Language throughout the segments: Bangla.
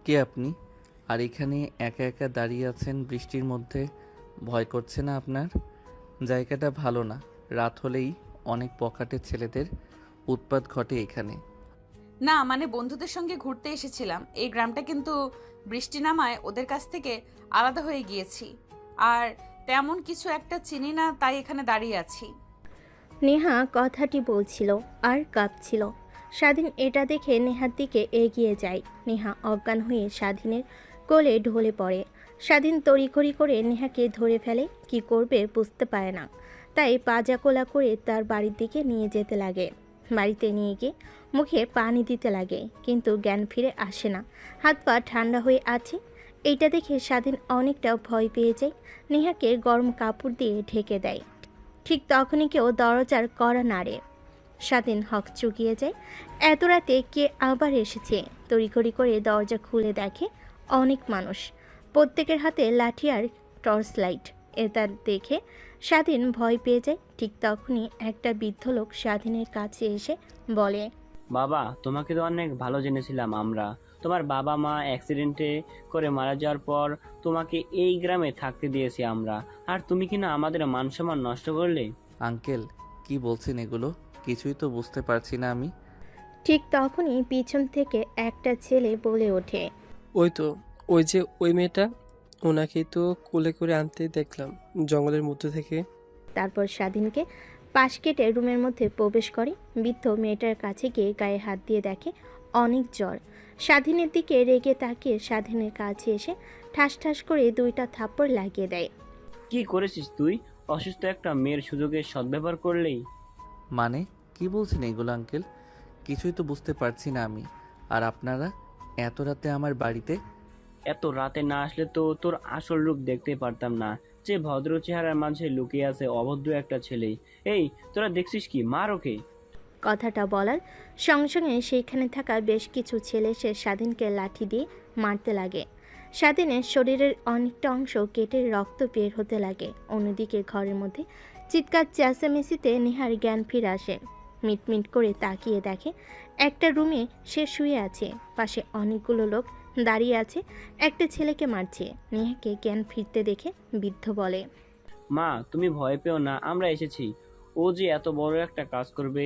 কে আপনি? আর এখানে একা একা দাঁড়িয়ে আছেন বৃষ্টির মধ্যে? ভয় করছে না আপনার? জায়গাটা ভালো না। রাত হলেই অনেক পকেটের ছেলেদের উৎপাত ঘটে এখানে। না মানে বন্ধুদের সঙ্গে ঘুরতে এসেছিলাম। এই গ্রামটা কিন্তু বৃষ্টি নামায় ওদের কাছ থেকে আলাদা হয়ে গিয়েছি। আর তেমন কিছু একটা চিনি না, তাই এখানে দাঁড়িয়ে আছি। নেহা কথাটি বলছিল আর কাঁপছিল। স্বাধীন এটা দেখে নেহার দিকে এগিয়ে যায়। নেহা অজ্ঞান হয়ে স্বাধীনের কোলে ঢলে পড়ে। স্বাধীন তড়িঘড়ি করে নেহাকে ধরে ফেলে, কি করবে বুঝতে পারে না। তাই পাজাকোলা করে তার বাড়ির দিকে নিয়ে যেতে লাগে। বাড়িতে নিয়ে গিয়ে মুখে পানি দিতে লাগে, কিন্তু জ্ঞান ফিরে আসে না। হাত পা ঠান্ডা হয়ে আছে। এইটা দেখে স্বাধীন অনেকটা ভয় পেয়ে যায়। নেহাকে গরম কাপড় দিয়ে ঢেকে দেয়। ঠিক তখনই কেউ দরজার কড়া নাড়ে। স্বাধীন চুকিয়ে যায়। এত রাতে কে আবার এসেছে? তড়িঘড়ি করে দরজা খুলে দেখে অনেক মানুষ, প্রত্যেকের হাতে লাঠি আর টর্চ লাইট। এটা দেখে স্বাধীন ভয় পেয়ে যায়। ঠিক তখনই একটা বৃদ্ধ লোক স্বাধীনের কাছে এসে বলে, বাবা, তোমাকে তো অনেক ভালো জেনেছিলাম আমরা। তোমার বাবা মা অ্যাক্সিডেন্টে করে মারা যাওয়ার পর তোমাকে এই গ্রামে থাকতে দিয়েছি আমরা, আর তুমি কিনা আমাদের মান সম্মান নষ্ট করলে। আঙ্কেল, কি বলছেন এগুলো? কিছুই তো বুঝতে পারছি না আমি। ঠিক তখনই পিছন থেকে একটা ছেলে বলে ওঠে, ওই তো, ওই যে ওই মেয়েটা, ওনাকে তো কোলে করে আনতে দেখলাম জঙ্গলের মধ্যে থেকে। তারপর স্বাধীনকে পাশ কেটে রুমের মধ্যে প্রবেশ করে। বৃদ্ধ মেয়েটার কাছে গিয়ে গায়ে হাত দিয়ে দেখে অনেক জ্বর। স্বাধীনের দিকে রেগে তাকিয়ে স্বাধীনের কাছে এসে ঠাস ঠাস করে দুইটা থাপ্পড় লাগিয়ে দেয়। কি করেছিস তুই? অসুস্থ একটা মেয়ের সুযোগের সদ্ব্যবহার করলেই। মানে কি বলছেন এগুলো আঙ্কেল? কিছুই তো বুঝতে পারছি না আমি। আর আপনারা এত রাতে আমার বাড়িতে? এত রাতে না আসলে তো তোর আসল রূপ দেখতে পারতাম না, যে ভদ্র চেহারার মাঝে লুকিয়ে আছে অভদ্র একটা ছেলে। এই, তোরা দেখছিস কি? মার ওকে। কথাটা বলার সঙ্গে সঙ্গে সেইখানে থাকা বেশ কিছু ছেলে এসে স্বাধীনকে লাঠি দিয়ে মারতে লাগে। স্বাধীনের শরীরের অনেকটা অংশ কেটে রক্ত বের হতে লাগে। অন্যদিকে ঘরের মধ্যে চিৎকার চেঁচামেচিতে নেহার জ্ঞান ফিরে আসে। মিটমিট করে তাকিয়ে দেখে একটা রুমে সে শুয়ে আছে, পাশে অনেকগুলো লোক দাঁড়িয়ে আছে, একটা ছেলেকে মারছে। নেহাকে জ্ঞান ফিরতে দেখে বৃদ্ধ বলে, মা, তুমি ভয় পেও না, আমরা এসেছি। ও যে এত বড় একটা কাজ করবে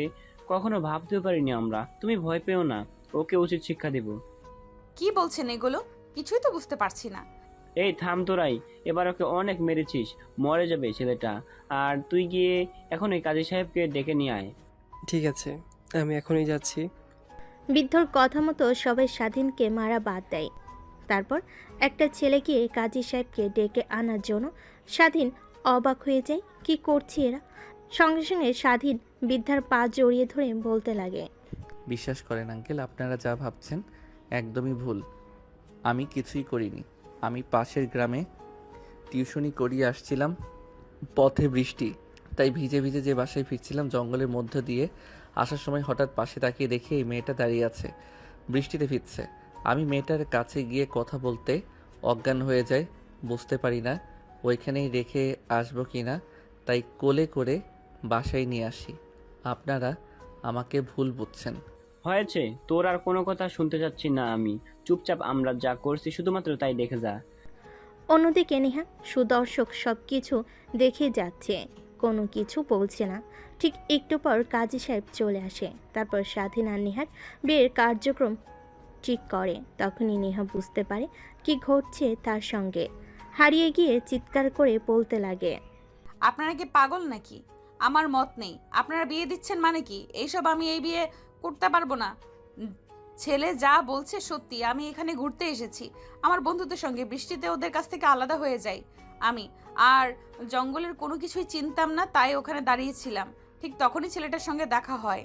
কখনো ভাবতেও পারিনি আমরা। তুমি ভয় পেও না, ওকে উচিত শিক্ষা দেব। কি বলছেন এগুলো? কিছুই তো বুঝতে পারছি না। এই থাম তোরাই, এবার ওকে অনেক মেরেছিস, মরে যাবে ছেলেটা। আর তুই গিয়ে এখন ওই কাজী সাহেবকে ডেকে নিয়ে আয়। ঠিক আছে, আমি এখনই যাচ্ছি। বৃদ্ধর কথা মতো সবাই স্বাধীনকে মারা বাদ দেয়। তারপর একটা ছেলে গিয়ে কাজী সাহেবকে ডেকে আনার জন্য স্বাধীন অবাক হয়ে যায়, কি করছে এরা? সঙ্গে সঙ্গে স্বাধীন বৃদ্ধার পা জড়িয়ে ধরে বলতে লাগে, বিশ্বাস করেন আঙ্কেল, আপনারা যা ভাবছেন একদমই ভুল। আমি কিছুই করিনি। আমি পাশের গ্রামে টিউশনি করিয়ে আসছিলাম। পথে বৃষ্টি, তাই ভিজে ভিজে যে বাসায় ফিরছিলাম জঙ্গলের মধ্য দিয়ে আসার সময় হঠাৎ পাশে তাকিয়ে দেখি এই মেয়েটা দাঁড়িয়ে আছে, বৃষ্টিতে ভিজছে। আমি মেয়েটার কাছে গিয়ে কথা বলতে অজ্ঞান হয়ে যায়। বুঝতে পারি না ওইখানেই রেখে আসবো কি না, তাই কোলে করে বাসায় নিয়ে আসি। আপনারা আমাকে ভুল বুঝছেন। হয়েছে, তোর আর কোনো কথা শুনতে চাচ্ছি না আমি। চুপচাপ আমরা যা করছি শুধুমাত্র তাই দেখে যা। অন্যদিকে নেহা সুদর্শক সব কিছু দেখে যাচ্ছে, কোনো কিছু বলছে না। ঠিক একটু পর কাজী সাহেব চলে আসে। তারপর স্বাধীন আর নেহার বিয়ের কার্যক্রম ঠিক করে। তখনই নেহা বুঝতে পারে কি ঘটছে তার সঙ্গে। হারিয়ে গিয়ে চিৎকার করে বলতে লাগে, আপনারা কি পাগল নাকি? আমার মত নেই। আপনারা বিয়ে দিচ্ছেন মানে কি? এইসব আমি এই বিয়ে করতে পারবো না। উম, ছেলে যা বলছে সত্যি। আমি এখানে ঘুরতে এসেছি আমার বন্ধুদের সঙ্গে, বৃষ্টিতে ওদের কাছ থেকে আলাদা হয়ে যাই আমি। আর জঙ্গলের কোনো কিছুই চিনতাম না, তাই ওখানে দাঁড়িয়েছিলাম। ঠিক তখনই ছেলেটার সঙ্গে দেখা হয়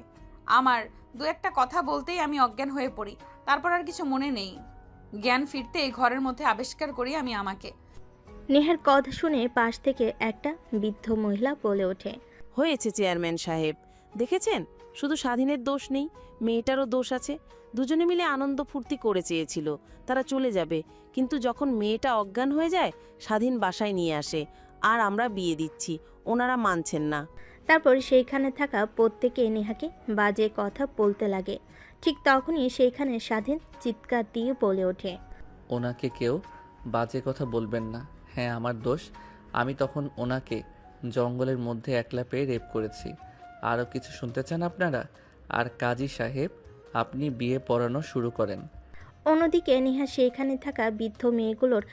আমার। দু একটা কথা বলতেই আমি অজ্ঞান হয়ে পড়ি। তারপর আর কিছু মনে নেই। জ্ঞান ফিরতে ঘরের মধ্যে আবিষ্কার করি আমি আমাকে। নেহার কথা শুনে পাশ থেকে একটা বৃদ্ধ মহিলা বলে ওঠে, হয়েছে চেয়ারম্যান সাহেব, দেখেছেন? শুধু স্বাধীনের দোষ নেই, মেয়েটারও দোষ আছে। দুজনে মিলে আনন্দ ফুর্তি করে চেয়েছিল তারা চলে যাবে, কিন্তু যখন মেয়েটা অজ্ঞান হয়ে যায় স্বাধীন বাসায় নিয়ে আসে, আর আমরা বিয়ে দিচ্ছি, ওনারা মানছেন না। তারপর সেইখানে থাকা প্রত্যেকে নেহাকে বাজে কথা বলতে লাগে। ঠিক তখনই সেইখানে স্বাধীন চিৎকার দিয়ে বলে ওঠে, ওনাকে কেউ বাজে কথা বলবেন না। হ্যাঁ, আমার দোষ। আমি তখন ওনাকে জঙ্গলের মধ্যে একলা পেয়ে রেপ করেছি। আরও কিছু শুনতে চান আপনারা? আর কাজী সাহেব, আপনি বিয়ে পড়ানো শুরু করেন। অন্যদিকে নেহা সেখানে থাকা বৃদ্ধ মেয়েগুলোর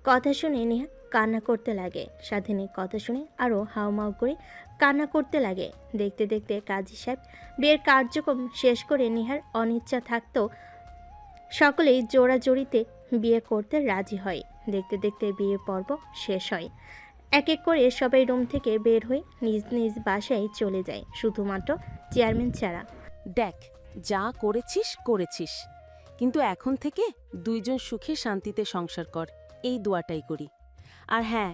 কথা শুনে নেহা কান্না করতে লাগে। স্বাধীনের কথা শুনে আরও হাউমাউ করে কান্না করতে লাগে। দেখতে দেখতে কাজী সাহেব বিয়ের কার্যক্রম শেষ করে নেহার অনিচ্ছা থাকতেও সকলেই জোড়াজড়িতে বিয়ে করতে রাজি হয়। দেখতে দেখতে বিয়ে পর্ব শেষ হয়। এক এক করে সবাই রুম থেকে বের হয়ে নিজ নিজ বাসায় চলে যায়, শুধুমাত্র চেয়ারম্যান ছাড়া। দেখ, যা করেছিস করেছিস, কিন্তু এখন থেকে দুইজন সুখে শান্তিতে সংসার কর, এই দোয়াটাই করি। আর হ্যাঁ,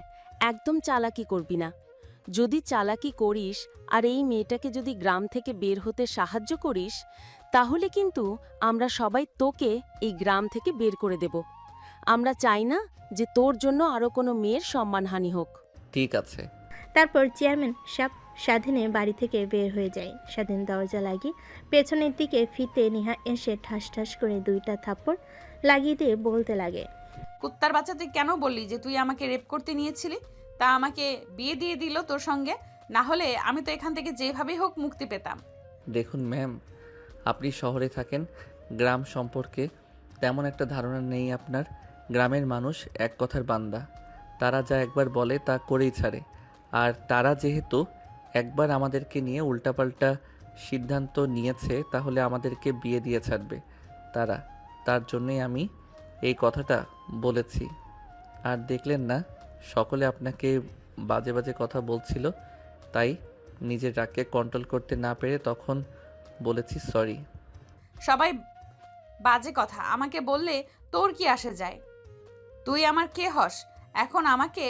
একদম চালাকি করবি না। যদি চালাকি করিস আর এই মেয়েটাকে যদি গ্রাম থেকে বের হতে সাহায্য করিস, তাহলে কিন্তু আমরা সবাই তোকে এই গ্রাম থেকে বের করে দেব। আমরা চাই না যে তোর জন্য আরও কোনো মেয়ের সম্মানহানি হোক। ঠিক আছে। তারপর চেয়ারম্যান সাহেব স্বাধীনের বাড়ি থেকে বের হয়ে যায়। স্বাধীন দরজা লাগিয়ে পেছনের দিকে ফিরতে নেহা এসে ঠাস ঠাস করে 2টা থাপ্পড় লাগিয়ে দিয়ে বলতে লাগে, কুত্তার বাচ্চা, তুই কেন বললি যে তুই আমাকে রেপ করতে নিয়েছিলি? তা আমাকে বিয়ে দিয়ে দিল তোর সঙ্গে, না হলে আমি তো এখান থেকে যেভাবেই হোক মুক্তি পেতাম। দেখুন ম্যাম, আপনি শহরে থাকেন, গ্রাম সম্পর্কে তেমন একটা ধারণা নেই আপনার। গ্রামের মানুষ এক কথার বান্দা, তারা যা একবার বলে তা করেই ছাড়ে। আর তারা যেহেতু একবার আমাদেরকে নিয়ে উল্টাপাল্টা সিদ্ধান্ত নিয়েছে, তাহলে আমাদেরকে বিয়ে দিয়ে ছাড়বে তারা। তার জন্যই আমি এই কথাটা বলেছি। আর দেখলেন না, সকলে আপনাকে বাজে বাজে কথা বলছিল, তাই নিজের রাগকে কন্ট্রোল করতে না পেরে তখন বলেছি সরি। সবাই বাজে কথা আমাকে বললে তোর কি আসে যায়? তুই আমার কে হস? এখন আমাকে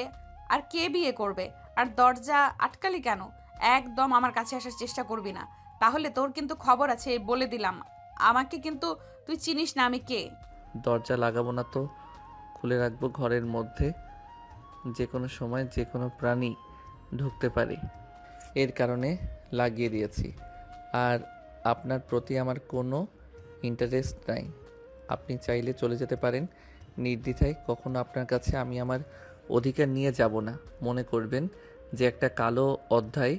আর কে বিয়ে করবে? আর দরজা আটকালি কেন? একদম আমার কাছে আসার চেষ্টা করবি না, তাহলে তোর কিন্তু খবর আছে, বলে দিলাম। আমাকে কিন্তু তুই চিনিস না আমি কে। দরজা লাগাবো না তো খুলে রাখবো, ঘরের মধ্যে যে কোনো সময় যে কোনো প্রাণী ঢুকতে পারে, এর কারণে লাগিয়ে দিয়েছি। আর আপনার প্রতি আমার কোনো ইন্টারেস্ট নাই। আপনি চাইলে চলে যেতে পারেন নির্দ্বিধায়। কখনো আপনার কাছে আমি আমার অধিকার নিয়ে যাব না। মনে করবেন যে একটা কালো অধ্যায়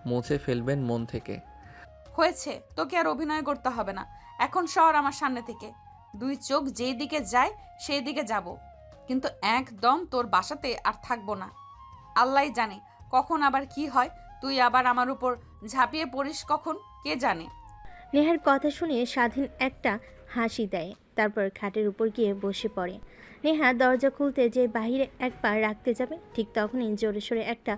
মুছে ফেলবেন মন থেকে। হয়েছে, তোকে আর অভিনয় করতে হবে না। এখন সর আমার সামনে থেকে। 2 চোখ যেই দিকে যায় সেই দিকে যাব, কিন্তু একদম তোর বাসাতে আর থাকবো না। আল্লাহই জানে কখন আবার কি হয়, তুই আবার আমার উপর ঝাঁপিয়ে পড়িস কখন, কে জানে। নেহার কথা শুনে স্বাধীন একটা হাসি দেয়, তারপর খাটের উপর গিয়ে বসে পড়ে। নেহা দরজা খুলতে যে বাহিরে এক পা রাখতে যাবে, ঠিক তখনই জোরে সোরে একটা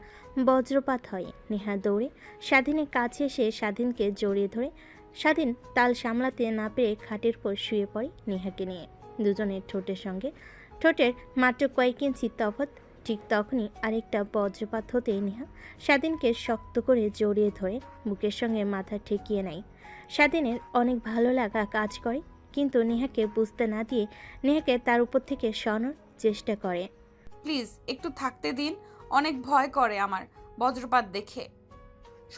বজ্রপাত হয়। নেহা দৌড়ে স্বাধীনের কাছে এসে স্বাধীনকে জড়িয়ে ধরে। স্বাধীন তাল সামলাতে না পেরে খাটের পর শুয়ে পড়ে নেহাকে নিয়ে। দুজনের ঠোঁটের সঙ্গে ঠোঁটের মাত্র কয়েক ইঞ্চি তফাৎ। ঠিক তখনই আরেকটা বজ্রপাত হতেই নেহা স্বাধীনকে শক্ত করে জড়িয়ে ধরে বুকের সঙ্গে মাথা ঠেকিয়ে নেয়। স্বাধীনের অনেক ভালো লাগা কাজ করে, কিন্তু নেহাকে বুঝতে না দিয়ে নেহাকে তার উপর থেকে সরানোর চেষ্টা করে। প্লিজ একটু থাকতে দিন, অনেক ভয় করে আমার বজ্রপাত দেখে।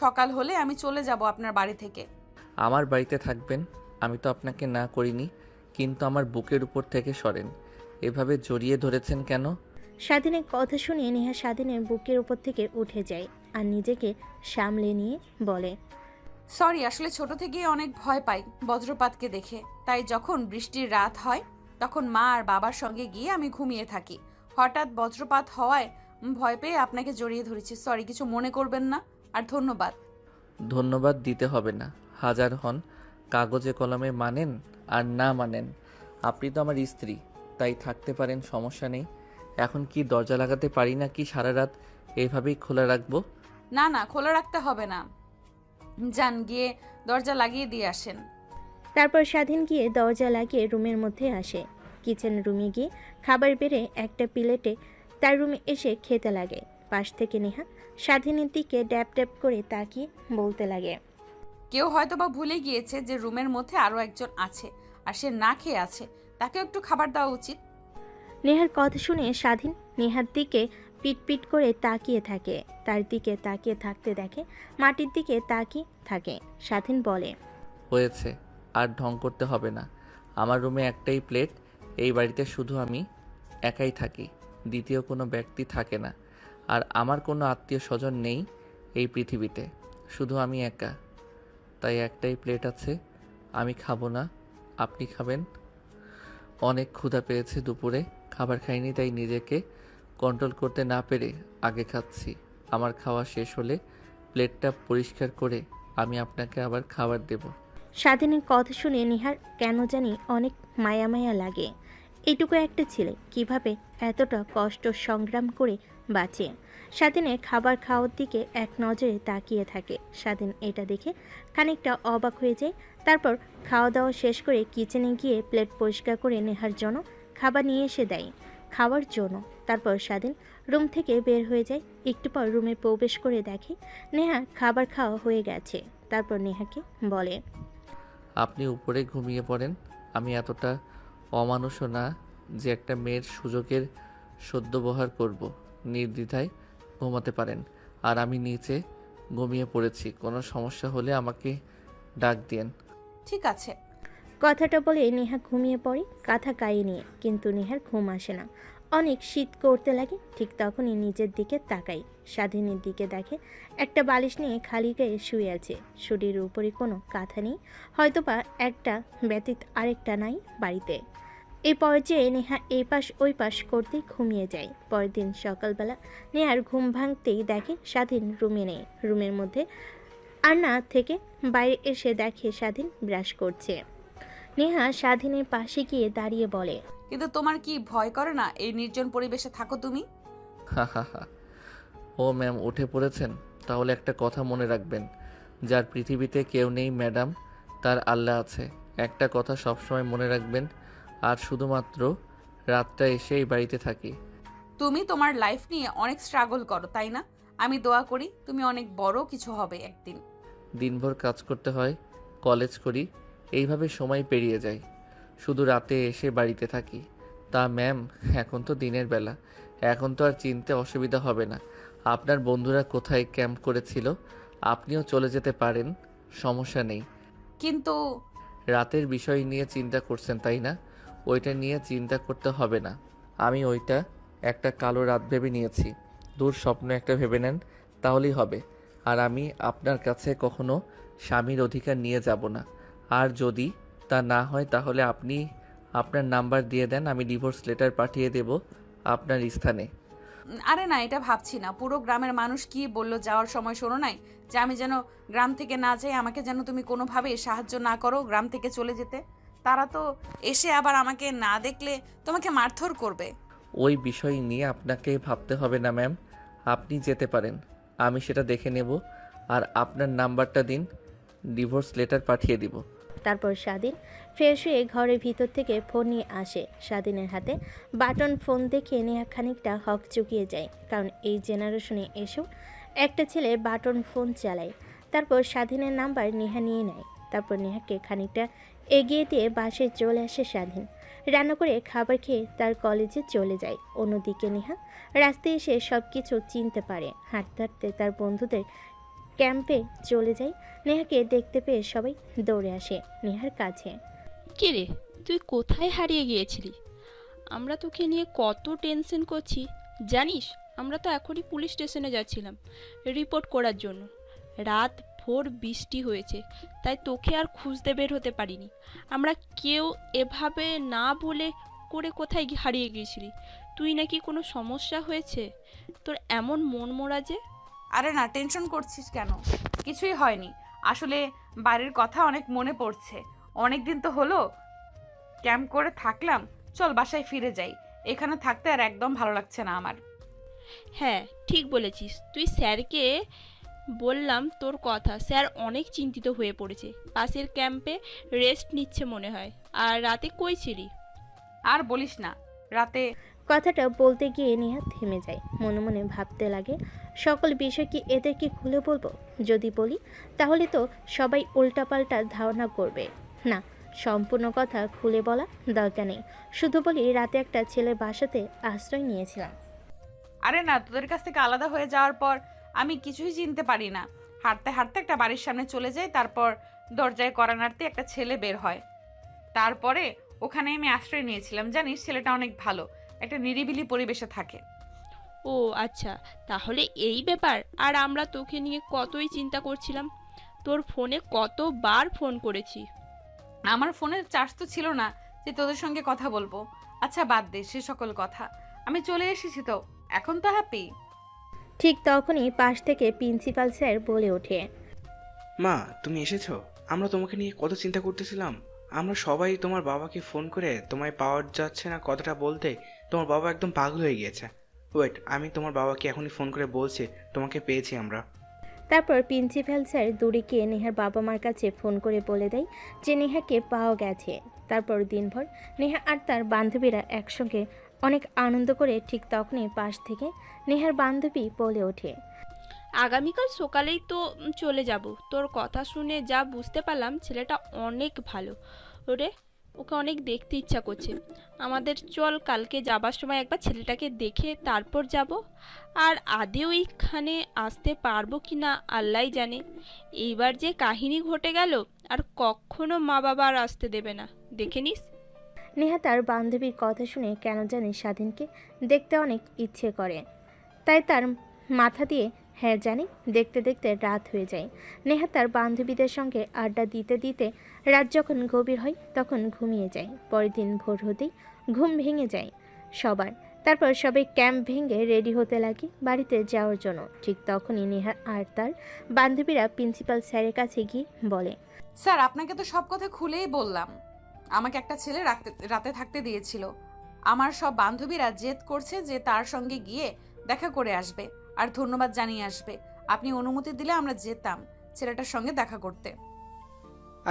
সকাল হলে আমি চলে যাব আপনার বাড়ি থেকে। আমার বাড়িতে থাকবেন, আমি তো আপনাকে না করিনি, কিন্তু আমার বুকের উপর থেকে সরেন। এভাবে জড়িয়ে ধরেছেন কেন? স্বাধীনের কথা শুনে নেহা স্বাধীনের বুকের উপর থেকে উঠে যায় আর নিজেকে সামলে নিয়ে বলে, সরি, আসলে ছোট থেকেই অনেক ভয় পাই বজ্রপাতকে দেখে। তাই যখন বৃষ্টির রাত হয় তখন মা আর বাবার সঙ্গে গিয়ে আমি ঘুমিয়ে থাকি। হঠাৎ বজ্রপাত হওয়ায় ভয় পেয়ে আপনাকে জড়িয়ে ধরেছি। সরি, কিছু মনে করবেন না। আর ধন্যবাদ। ধন্যবাদ দিতে হবে না। হাজার হন কাগজে কলমে মানেন আর না মানেন, আপনি তো আমার স্ত্রী, তাই থাকতে পারেন, সমস্যা নেই। এখন কি দরজা লাগাতে পারি না কি সারা রাত এইভাবেই খোলা রাখবো? না না, খোলা রাখতে হবে না, যান গিয়ে দরজা লাগিয়ে দিয়ে আসেন। তারপর স্বাধীন গিয়ে দরজা লাগিয়ে রুমের মধ্যে আসে। কিচেন রুমে গিয়ে খাবার বেড়ে একটা প্লেটে তার রুমে এসে খেতে লাগে। পাশ থেকে নেহা স্বাধীনের দিকে ড্যাপ ড্যাপ করে তাকিয়ে বলতে লাগে, কেউ হয়তো বা ভুলে গিয়েছে যে রুমের মধ্যে আরো একজন আছে, আর সে না খেয়ে আছে, তাকে একটু খাবার দেওয়া উচিত। নেহার কথা শুনে স্বাধীন নেহার দিকে পিট পিট করে তাকিয়ে থাকে। তার দিকে তাকিয়ে থাকতে দেখে মাটির দিকে তাকিয়ে থাকে। স্বাধীন বলে, হয়েছে, আর ঢং করতে হবে না। আমার রুমে একটাই প্লেট, এই বাড়িতে শুধু আমি একাই থাকি, দ্বিতীয় কোনো ব্যক্তি থাকে না। আর আমার কোনো আত্মীয় স্বজন নেই এই পৃথিবীতে, শুধু আমি একা। তাই একটাই প্লেট আছে, আমি খাবো না, আপনি খাবেন। অনেক ক্ষুধা পেয়েছে, দুপুরে খাবার খাইনি, তাই নিজেকে কন্ট্রোল করতে না পেরে আগে খাচ্ছি। আমার খাওয়া শেষ হলে প্লেটটা পরিষ্কার করে আমি আপনাকে আবার খাবার দেব। স্বাধীনের কথা শুনে নেহার কেন জানি অনেক মায়া মায়া লাগে। এইটুকু একটা ছেলে কিভাবে এতটা কষ্ট সংগ্রাম করে বাঁচে। স্বাধীনের খাবার খাওয়ার দিকে এক নজরে তাকিয়ে থাকে। স্বাধীন এটা দেখে খানিকটা অবাক হয়ে যায়। তারপর খাওয়া দাওয়া শেষ করে কিচেনে গিয়ে প্লেট পরিষ্কার করে নেহার জন্য খাবার নিয়ে এসে দেয় খাওয়ার জন্য। তারপর স্বাধীন রুম থেকে বের হয়ে যায়। একটু পর রুমে প্রবেশ করে দেখে নেহা খাবার খাওয়া হয়ে গেছে। তারপর নেহাকে বলে, আপনি উপরে ঘুমিয়ে পড়েন। আমি এতটা অমানুষও না যে একটা মেয়ের সুযোগের সদ্ব্যবহার করব। নির্দ্বিধায় ঘুমাতে পারেন। আর আমি নিচে ঘুমিয়ে পড়েছি, কোনো সমস্যা হলে আমাকে ডাক দিয়েন। ঠিক আছে। কথাটা বলে নেহা ঘুমিয়ে পড়ে কাঁথা গায়ে নিয়ে। কিন্তু নেহার ঘুম আসে না, অনেক শীত করতে লাগে। ঠিক তখনই নিজের দিকে তাকাই, স্বাধীনের দিকে দেখে একটা বালিশ নিয়ে খালি গায়ে শুয়ে আছে। শরীরের উপরে কোনো কাঁথা নেই, হয়তোবা একটা ব্যতীত আরেকটা নাই বাড়িতে। এই পর্যায়ে নেহা এই পাশ ওই পাশ করতে ঘুমিয়ে যায়। পরের দিন সকালবেলা নেহার ঘুম ভাঙতেই দেখে স্বাধীন রুমে নেই। রুমের মধ্যে আর না থেকে বাইরে এসে দেখে স্বাধীন ব্রাশ করছে। নেহা স্বাধীনের পাশে গিয়ে দাঁড়িয়ে বলে, কিন্তু তোমার কি ভয় করে না এই নির্জন পরিবেশে থাকো তুমি? হা হা হা। ও ম্যাম, উঠে পড়েছেন? তাহলে একটা কথা মনে রাখবেন, যার পৃথিবীতে কেউ নেই ম্যাডাম, তার আল্লাহ আছে। একটা কথা সবসময় মনে রাখবেন। আর শুধুমাত্র রাতটা এসে এই বাড়িতে থাকি। তুমি তোমার লাইফ নিয়ে অনেক স্ট্রাগল করো, তাই না? আমি দোয়া করি তুমি অনেক বড় কিছু হবে একদিন। দিনভর কাজ করতে হয়, কলেজ করি, এইভাবে সময় পেরিয়ে যায়। শুধু রাতে এসে বাড়িতে থাকি। তা ম্যাম, এখন তো দিনের বেলা, এখন তো আর চিনতে অসুবিধা হবে না। আপনার বন্ধুরা কোথায় ক্যাম্প করেছিল, আপনিও চলে যেতে পারেন, সমস্যা নেই। কিন্তু রাতের বিষয় নিয়ে চিন্তা করছেন তাই না? ওইটা নিয়ে চিন্তা করতে হবে না। আমি ওইটা একটা কালো রাত ভেবে নিয়েছি। দূর স্বপ্ন একটা ভেবে নেন, তাহলেই হবে। আর আমি আপনার কাছে কখনো স্বামীর অধিকার নিয়ে যাব না। আর যদি তা না হয় তাহলে আপনি আপনার নাম্বার দিয়ে দেন, আমি ডিভোর্স লেটার পাঠিয়ে দেব আপনার স্থানে। আরে না, এটা ভাবছি না। পুরো গ্রামের মানুষ কি বললো যাওয়ার সময়, শোনো নাই যে আমি যেন গ্রাম থেকে না যাই, আমাকে যেন তুমি কোনোভাবে সাহায্য না করো গ্রাম থেকে চলে যেতে। তারা তো এসে আবার আমাকে না দেখলে তোমাকে মারধর করবে। ওই বিষয় নিয়ে আপনাকে ভাবতে হবে না ম্যাম, আপনি যেতে পারেন, আমি সেটা দেখে নেব। আর আপনার নাম্বারটা দিন, ডিভোর্স লেটার পাঠিয়ে দিব। তারপর স্বাধীন ফ্রেশ হয়ে ঘরের ভিতর থেকে ফোন নিয়ে আসে। স্বাধীনের হাতে বাটন ফোন দেখে নেহা খানিকটা হক চুকিয়ে যায়, কারণ এই জেনারেশনে এসেও একটা ছেলে বাটন ফোন চালায়। তারপর স্বাধীনের নাম্বার নেহা নিয়ে নেয়। তারপর নেহাকে খানিকটা এগিয়ে দিয়ে বাসায় চলে আসে স্বাধীন। রান্না করে খাবার খেয়ে তার কলেজে চলে যায়। অন্যদিকে নেহা রাস্তায় এসে সব কিছু চিনতে পারে। হাঁটতে হাঁটতে তার বন্ধুদের ক্যাম্পে চলে যায়। নেহাকে দেখতে পেয়ে সবাই দৌড়ে আসে নেহার কাছে। কিরে, তুই কোথায় হারিয়ে গিয়েছিলি? আমরা তোকে নিয়ে কত টেনশন করছি জানিস? আমরা তো এখনই পুলিশ স্টেশনে যাচ্ছিলাম রিপোর্ট করার জন্য। রাত ভোর বৃষ্টি হয়েছে, তাই তোকে আর খুঁজতে বের হতে পারিনি আমরা কেউ। এভাবে না বলে করে কোথায় হারিয়ে গিয়েছিলি? তুই নাকি কোনো সমস্যা হয়েছে? তোর এমন মন মরা যে? আরে না, টেনশন করছিস কেন? কিছুই হয়নি। আসলে বাড়ির কথা অনেক মনে পড়ছে। অনেক দিন তো হলো ক্যাম্প করে থাকলাম, চল বাসায় ফিরে যাই। এখানে থাকতে আর একদম ভালো লাগছে না আমার। হ্যাঁ, ঠিক বলেছিস। তুই স্যারকে বললাম তোর কথা, স্যার অনেক চিন্তিত হয়ে পড়েছে। পাশের ক্যাম্পে রেস্ট নিচ্ছে মনে হয়। আর রাতে কই ছিলি? আর বলিস না, রাতে কথাটা বলতে গিয়ে নেহা থেমে যায়। মনে মনে ভাবতে লাগে, সকল বিষয় কি এদেরকে খুলে বলবো? যদি বলি তাহলে তো সবাই উল্টাপাল্টা ধারণা করবে। না, সম্পূর্ণ কথা খুলে বলা দরকার নেই। শুধু বলি রাতে একটা ছেলের বাসাতে আশ্রয় নিয়েছিলাম। আরে না, তোদের কাছ থেকে আলাদা হয়ে যাওয়ার পর আমি কিছুই চিনতে পারি না। হাঁটতে হাঁটতে একটা বাড়ির সামনে চলে যাই, তারপর দরজায় কড়া নাড়তে একটা ছেলে বের হয়। তারপরে ওখানে আমি আশ্রয় নিয়েছিলাম। জানিস ছেলেটা অনেক ভালো, একটা নিরিবিলি পরিবেশে থাকে। ও আচ্ছা, তাহলে এই ব্যাপার। আর আমরা তোকে নিয়ে কতই চিন্তা করছিলাম, তোর ফোনে কতবার ফোন করেছি। আমার ফোনের চার্জ তো ছিল না যে তোদের সঙ্গে কথা বলবো। আচ্ছা বাদ দে সে সকল কথা, আমি চলে এসেছি তো, এখন তো হ্যাপি। ঠিক তখনই পাশ থেকে প্রিন্সিপাল স্যার বলে ওঠে, মা তুমি এসেছো? আমরা তোমাকে নিয়ে কত চিন্তা করতেছিলাম। আমরা সবাই তোমার বাবাকে ফোন করে তোমায় পাওয়া যাচ্ছে না কথাটা বলতে তোমার বাবা একদম পাগল হয়ে গিয়েছে। ওয়েট, আমি তোমার বাবাকে এখনই ফোন করে বলছি তোমাকে পেয়েছি আমরা। তারপর প্রিন্সিপাল স্যার দূরে গিয়ে নেহার বাবা মার কাছে ফোন করে বলে দেয় যে নেহাকে পাওয়া গেছে। তারপর দিনভর নেহা আর তার বান্ধবীরা একসঙ্গে অনেক আনন্দ করে। ঠিক তখনই পাশ থেকে নেহার বান্ধবী বলে ওঠে, আগামীকাল সকালেই তো চলে যাব। তোর কথা শুনে যা বুঝতে পারলাম ছেলেটা অনেক ভালো। ওরে, ওকে অনেক দেখতে ইচ্ছা করছে আমাদের। চল কালকে যাবার সময় একবার ছেলেটাকে দেখে তারপর যাব। আর আদেও এইখানে আসতে পারবো কি না আল্লাহই জানে। এইবার যে কাহিনী ঘটে গেল, আর কখনো মা বাবা আর আসতে দেবে না, দেখে নিস। নেহা তার বান্ধবীর কথা শুনে কেন জানি স্বাধীনকে দেখতে অনেক ইচ্ছে করে। তাই তার মাথা দিয়ে হ্যাঁ জানি দেখতে দেখতে রাত হয়ে যায়। নেহা তার বান্ধবীদের সঙ্গে আড্ডা দিতে দিতে রাত যখন গভীর হয় তখন ঘুমিয়ে যায়। পরের দিন ভোর হতেই ঘুম ভেঙে যায় সবার। তারপর সবাই ক্যাম্প ভেঙে রেডি হতে লাগে বাড়িতে যাওয়ার জন্য। ঠিক তখনই নেহা আর তার বান্ধবীরা প্রিন্সিপাল স্যারের কাছে গিয়ে বলে, স্যার আপনাকে তো সব কথা খুলেই বললাম। আমাকে একটা ছেলে রাতে থাকতে দিয়েছিল। আমার সব বান্ধবীরা জেদ করছে যে তার সঙ্গে গিয়ে দেখা করে আসবে আর ধন্যবাদ জানিয়ে আসবে। আপনি অনুমতি দিলে আমরা যেতাম ছেলেটার সঙ্গে দেখা করতে।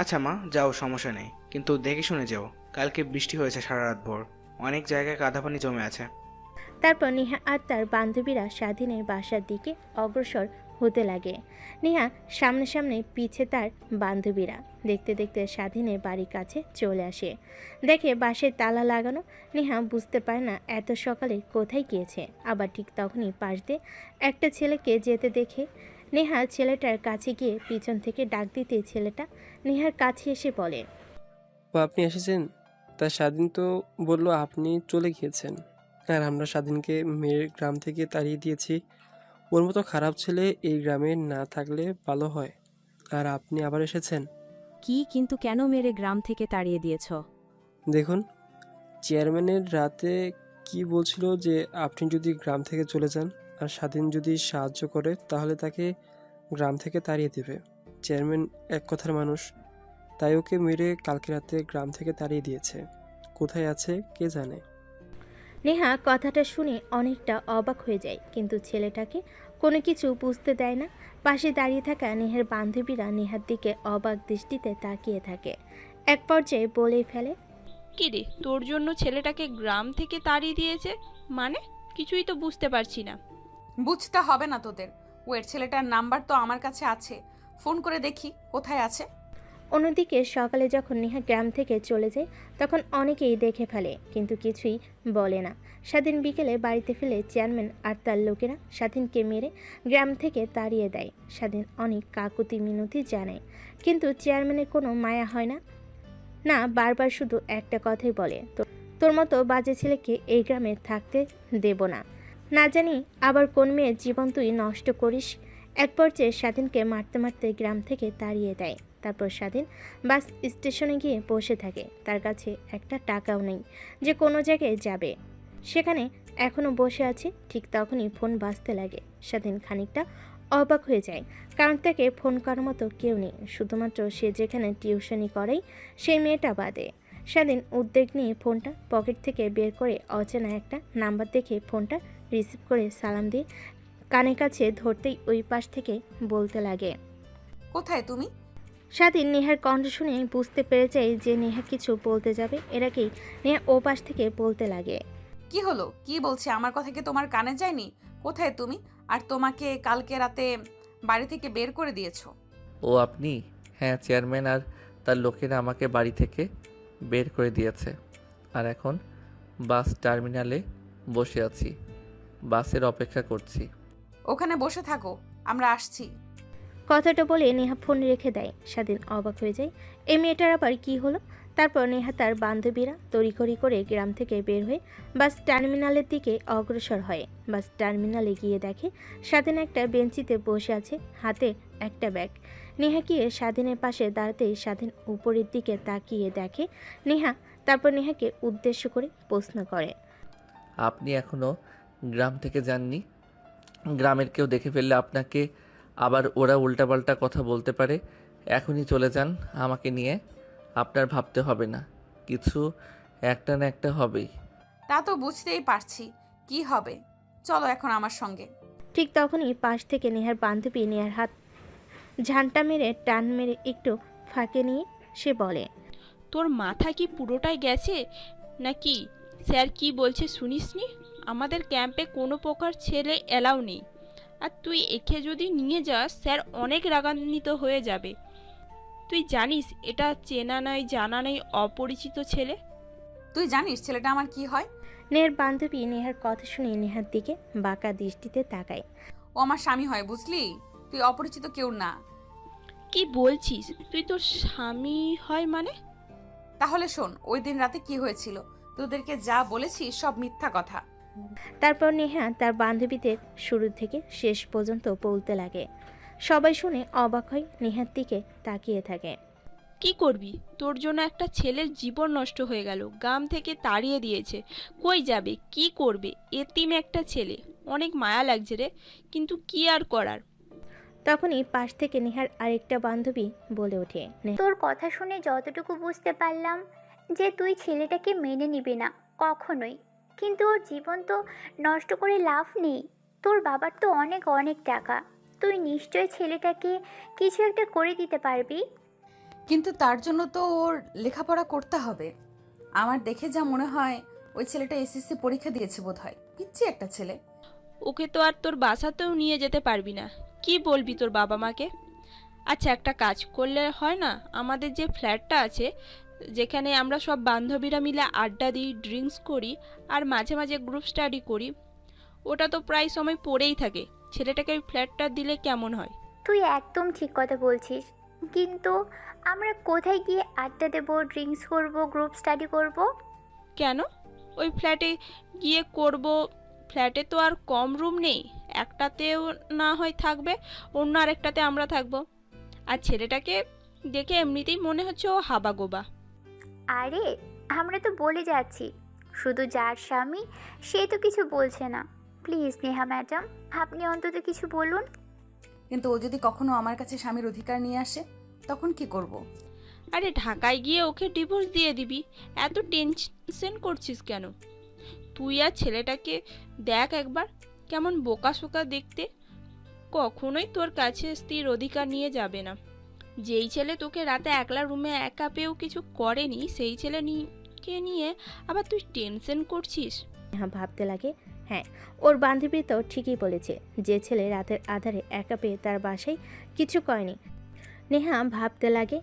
আচ্ছা মা, যাও, সমস্যা নেই, কিন্তু দেখে শুনে যাও। কালকে বৃষ্টি হয়েছে সারা রাত ভোর, অনেক জায়গায় কাদা পানি জমে আছে। তারপর নেহা আর তার বান্ধবীরা স্বাধীনের বাসার দিকে অগ্রসর হতে লাগে। নেহা সামনে সামনে, পিছে তার বান্ধবীরা। দেখতে দেখতে স্বাধীনের বাড়ির কাছে চলে আসে। দেখে বাসায় তালা লাগানো। নেহা বুঝতে পারে না এত সকালে কোথায় গিয়েছে। আবার ঠিক তখনই পাশ দিয়ে একটা ছেলেকে যেতে দেখে নেহা ছেলেটার কাছে গিয়ে পিছন থেকে ডাক দিতে ছেলেটা নেহার কাছে এসে বলে, ও আপনি এসেছেন? তা স্বাধীন তো বলল আপনি চলে গিয়েছেন, আর আমরা স্বাধীনকে মেয়ের গ্রাম থেকে তাড়িয়ে দিয়েছি। ওর মতো খারাপ ছেলে এই গ্রামে না থাকলে ভালো হয়, আর আপনি আবার এসেছেন। কি কিন্তু কেন মেরে গ্রাম থেকে তাড়িয়ে দিয়েছ? দেখুন, চেয়ারম্যানের রাতে কি বলছিল যে আপনি যদি গ্রাম থেকে চলে যান আর স্বাধীন যদি সাহায্য করে তাহলে তাকে গ্রাম থেকে তাড়িয়ে দেবে। চেয়ারম্যান এক কথার মানুষ, তাই ওকে মেরে কালকে রাতে গ্রাম থেকে তাড়িয়ে দিয়েছে। কোথায় আছে কে জানে। নেহা কথাটা শুনে অনেকটা অবাক হয়ে যায়, কিন্তু ছেলেটাকে কোনো কিছু বুঝতে দেয় না। পাশে দাঁড়িয়ে থাকা নেহার বান্ধবীরা নেহার দিকে অবাক দৃষ্টিতে তাকিয়ে থাকে। এক পর্যায়ে বলেই ফেলে, কি রে, তোর জন্য ছেলেটাকে গ্রাম থেকে তাড়িয়ে দিয়েছে মানে? কিছুই তো বুঝতে পারছি না। বুঝতে হবে না তোদের। ওয়ের ছেলেটার নাম্বার তো আমার কাছে আছে, ফোন করে দেখি কোথায় আছে। অন্যদিকে সকালে যখন নেহা গ্রাম থেকে চলে যায় তখন অনেকেই দেখে ফেলে, কিন্তু কিছুই বলে না। স্বাধীন বিকেলে বাড়িতে ফেলে চেয়ারম্যান আর তার লোকেরা স্বাধীনকে মেরে গ্রাম থেকে তাড়িয়ে দেয়। স্বাধীন অনেক কাকুতি মিনতি জানায়, কিন্তু চেয়ারম্যানের কোনো মায়া হয় না। না, বারবার শুধু একটা কথাই বলে, তোর মতো বাজে ছেলেকে এই গ্রামে থাকতে দেব না। না জানি আবার কোন মেয়ের জীবন তুই নষ্ট করিস। এক পর্যায়ে স্বাধীনকে মারতে মারতে গ্রাম থেকে তাড়িয়ে দেয়। তারপর স্বাধীন বাস স্টেশনে গিয়ে বসে থাকে। তার কাছে একটা টাকাও নেই যে কোনো জায়গায় যাবে, সেখানে এখনও বসে আছে। ঠিক তখনই ফোন বাজতে লাগে। স্বাধীন খানিকটা অবাক হয়ে যায়, কারণ তাকে ফোন করার মতো কেউ নেই, শুধুমাত্র সে যেখানে টিউশনি করেই সেই মেয়েটা বাদে। স্বাধীন উদ্বেগ নিয়ে ফোনটা পকেট থেকে বের করে অচেনা একটা নাম্বার দেখে ফোনটা রিসিভ করে সালাম দিয়ে কানের কাছে ধরতেই ওই পাশ থেকে বলতে লাগে, কোথায় তুমি? স্বাধীন নেহার কণ্ঠ শুনে বুঝতে পেরে যায় যে নেহা কিছু বলতে যাবে। এর আগেই নেহা ও পাশ থেকে বলতে লাগে, কি হলো, কি বলছে? আমার কথা কি তোমার কানে যায়নি? কোথায় তুমি? আর তোমাকে কালকে রাতে বাড়ি থেকে বের করে দিয়েছো? ও আপনি? হ্যাঁ, চেয়ারম্যান আর তার লোকেরা আমাকে বাড়ি থেকে বের করে দিয়েছে। আর এখন বাস টার্মিনালে বসে আছি, বাসের অপেক্ষা করছি। ওখানে বসে থাকো, আমরা আসছি। কথাটা বলে নেহা ফোন রেখে দেয়। স্বাধীন অবাক হয়ে যায়, এই মেয়েটার আবার কি হলো। তারপর নেহা তার বান্ধবীরা তড়িঘড়ি করে গ্রাম থেকে বের হয়ে বাস টার্মিনালের দিকে অগ্রসর হয়। বাস টার্মিনালে গিয়ে দেখে স্বাধীন একটা বেঞ্চিতে বসে আছে, হাতে একটা ব্যাগ। নেহা গিয়ে স্বাধীনের পাশে দাঁড়াতেই স্বাধীন উপরের দিকে তাকিয়ে দেখে নেহা। তারপর নেহাকে উদ্দেশ্য করে প্রশ্ন করে, আপনি এখনো গ্রাম থেকে যাননি? গ্রামের কেউ দেখে ফেললে আপনাকে আবার ওরা উল্টাপাল্টা কথা বলতে পারে। এখনই চলে যান আমাকে নিয়ে, আপনার ভাবতে হবে না, কিছু একটা না একটা হবেই। তা তো বুঝতেই পারছি কি হবে, চলো এখন আমার সঙ্গে। ঠিক তখনই পাশ থেকে নেহার বান্ধবী নেহার হাত ঝান্টা মেরে টান মেরে একটু ফাঁকে নিয়ে সে বলে, তোর মাথা কি পুরোটাই গেছে নাকি? স্যার কি বলছে শুনিসনি? আমাদের ক্যাম্পে কোনো প্রকার ছেলে এলাও নেই, আর তুই একে যদি নিয়ে যাস স্যার অনেক রাগান্বিত হয়ে যাবে। তুই জানিস এটা চেনা নয় জানা নেই অপরিচিত ছেলে। তুই জানিস ছেলেটা আমার কি হয়? নেহার বান্ধবী নেহার কথা শুনে নেহার দিকে বাঁকা দৃষ্টিতে তাকায়। ও আমার স্বামী হয়, বুঝলি? তুই অপরিচিত কেউ না। কি বলছিস? তুই তোর স্বামী হয় মানে? তাহলে শোন, ওই দিন রাতে কি হয়েছিল। তোদেরকে যা বলেছি সব মিথ্যা কথা। তারপর নেহা তার বান্ধবীদের শুরু থেকে শেষ পর্যন্ত বলতে লাগে। সবাই শুনে অবাক হয়, নেহার দিকে তাকিয়ে থাকে। কি করবি? তোর জন্য একটা ছেলের জীবন নষ্ট হয়ে গেল, গ্রাম থেকে তাড়িয়ে দিয়েছে। কই যাবে, কি করবে? এতিম একটা ছেলে, অনেক মায়া লাগছে রে, কিন্তু কি আর করার। তখনই পাশ থেকে নেহার আরেকটা বান্ধবী বলে ওঠে, তোর কথা শুনে যতটুকু বুঝতে পারলাম যে তুই ছেলেটাকে মেনে নিবি না কখনোই, কিন্তু ওর জীবন তো নষ্ট করে লাভ নেই। তোর বাবার তো অনেক অনেক টাকা, তুই নিশ্চয় ছেলেটাকে কিছু একটা করে দিতে পারবি। কিন্তু তার জন্য তো ওর লেখাপড়া করতে হবে। আমার দেখে যা মনে হয় ওই ছেলেটা এসএসসি পরীক্ষা দিয়েছে বোধহয়, পিচ্ছি একটা ছেলে। ওকে তো আর তোর বাসাতেও নিয়ে যেতে পারবি না, কি বলবি তোর বাবা মাকে? আচ্ছা, একটা কাজ করলে হয় না? আমাদের যে ফ্ল্যাটটা আছে, যেখানে আমরা সব বান্ধবীরা মিলে আড্ডা দিই, ড্রিঙ্কস করি, আর মাঝে মাঝে গ্রুপ স্টাডি করি, ওটা তো প্রায় সময় পড়েই থাকে। ছেলেটাকে ওই ফ্ল্যাটটা দিলে কেমন হয়? তুই একদম ঠিক কথা বলছিস, কিন্তু আমরা কোথায় গিয়ে আড্ডা দেবো, ড্রিঙ্কস করব, গ্রুপ স্টাডি করব? কেন ওই ফ্ল্যাটে গিয়ে করব? ফ্ল্যাটে তো আর কম রুম নেই, একটাতেও না হয় থাকবে, অন্য আরেকটাতে আমরা থাকবো। আর ছেলেটাকে দেখে এমনিতেই মনে হচ্ছে ও হাবাগোবা। আরে আমরা তো বলে যাচ্ছি, শুধু যার স্বামী সে তো কিছু বলছে না। প্লিজ নেহা ম্যাডাম, আপনি অন্তত কিছু বলুন। কিন্তু ও যদি কখনো আমার কাছে স্বামীর অধিকার নিয়ে আসে, তখন কি করব? আরে ঢাকায় গিয়ে ওকে ডিভোর্স দিয়ে দিবি, এত টেনশন করছিস কেন? তুই আর ছেলেটাকে দেখ একবার, কেমন বোকা শোকা দেখতে। কখনোই তোর কাছে স্ত্রীর অধিকার নিয়ে যাবে না। যেই ছেলে তোকে রাতে একলা রুমে একা পেয়েও কিছু করেনি, সেই ছেলেকে নিয়ে আবার তুই টেনশন করছিস। নেহা ভাবতে লাগে, হ্যাঁ, ওর বান্ধবী তো ঠিকই বলেছে, যে ছেলে রাতের আধারে একা পেয়ে তার বাসায় কিছু করেনি। নেহা ভাবতে লাগে,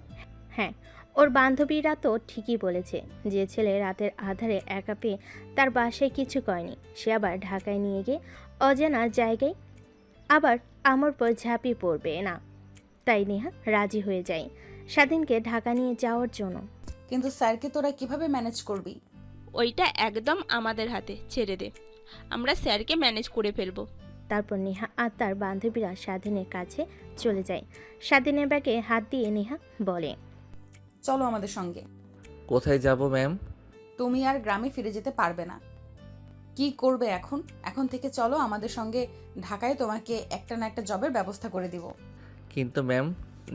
হ্যাঁ, ওর বান্ধবীরা তো ঠিকই বলেছে, যে ছেলে রাতের আধারে একা পেয়ে তার বাসায় কিছু করেনি, সে আবার ঢাকায় নিয়ে গিয়ে অজানা জায়গায় আবার আমার পর ঝাঁপিয়ে পড়বে না। তাই নেহা রাজি হয়ে যায় স্বাধীনকে ঢাকা নিয়ে যাওয়ার জন্য। কিন্তু স্যারকে তোরা কিভাবে ম্যানেজ করবি? ওইটা একদম আমাদের হাতে, ছেড়ে দে, আমরা স্যারকে ম্যানেজ করে ফেলবো। তারপর নেহা আর তার বান্ধবীরা স্বাধীনের কাছে চলে যায়। স্বাধীনের ব্যাগে হাত দিয়ে নেহা বলে, চলো আমাদের সঙ্গে। কোথায় যাব ম্যাম? তুমি আর গ্রামে ফিরে যেতে পারবে না। কি করবে এখন? এখন থেকে চলো আমাদের সঙ্গে ঢাকায়, তোমাকে একটা না একটা জবের ব্যবস্থা করে দিব। কিন্তু ম্যাম,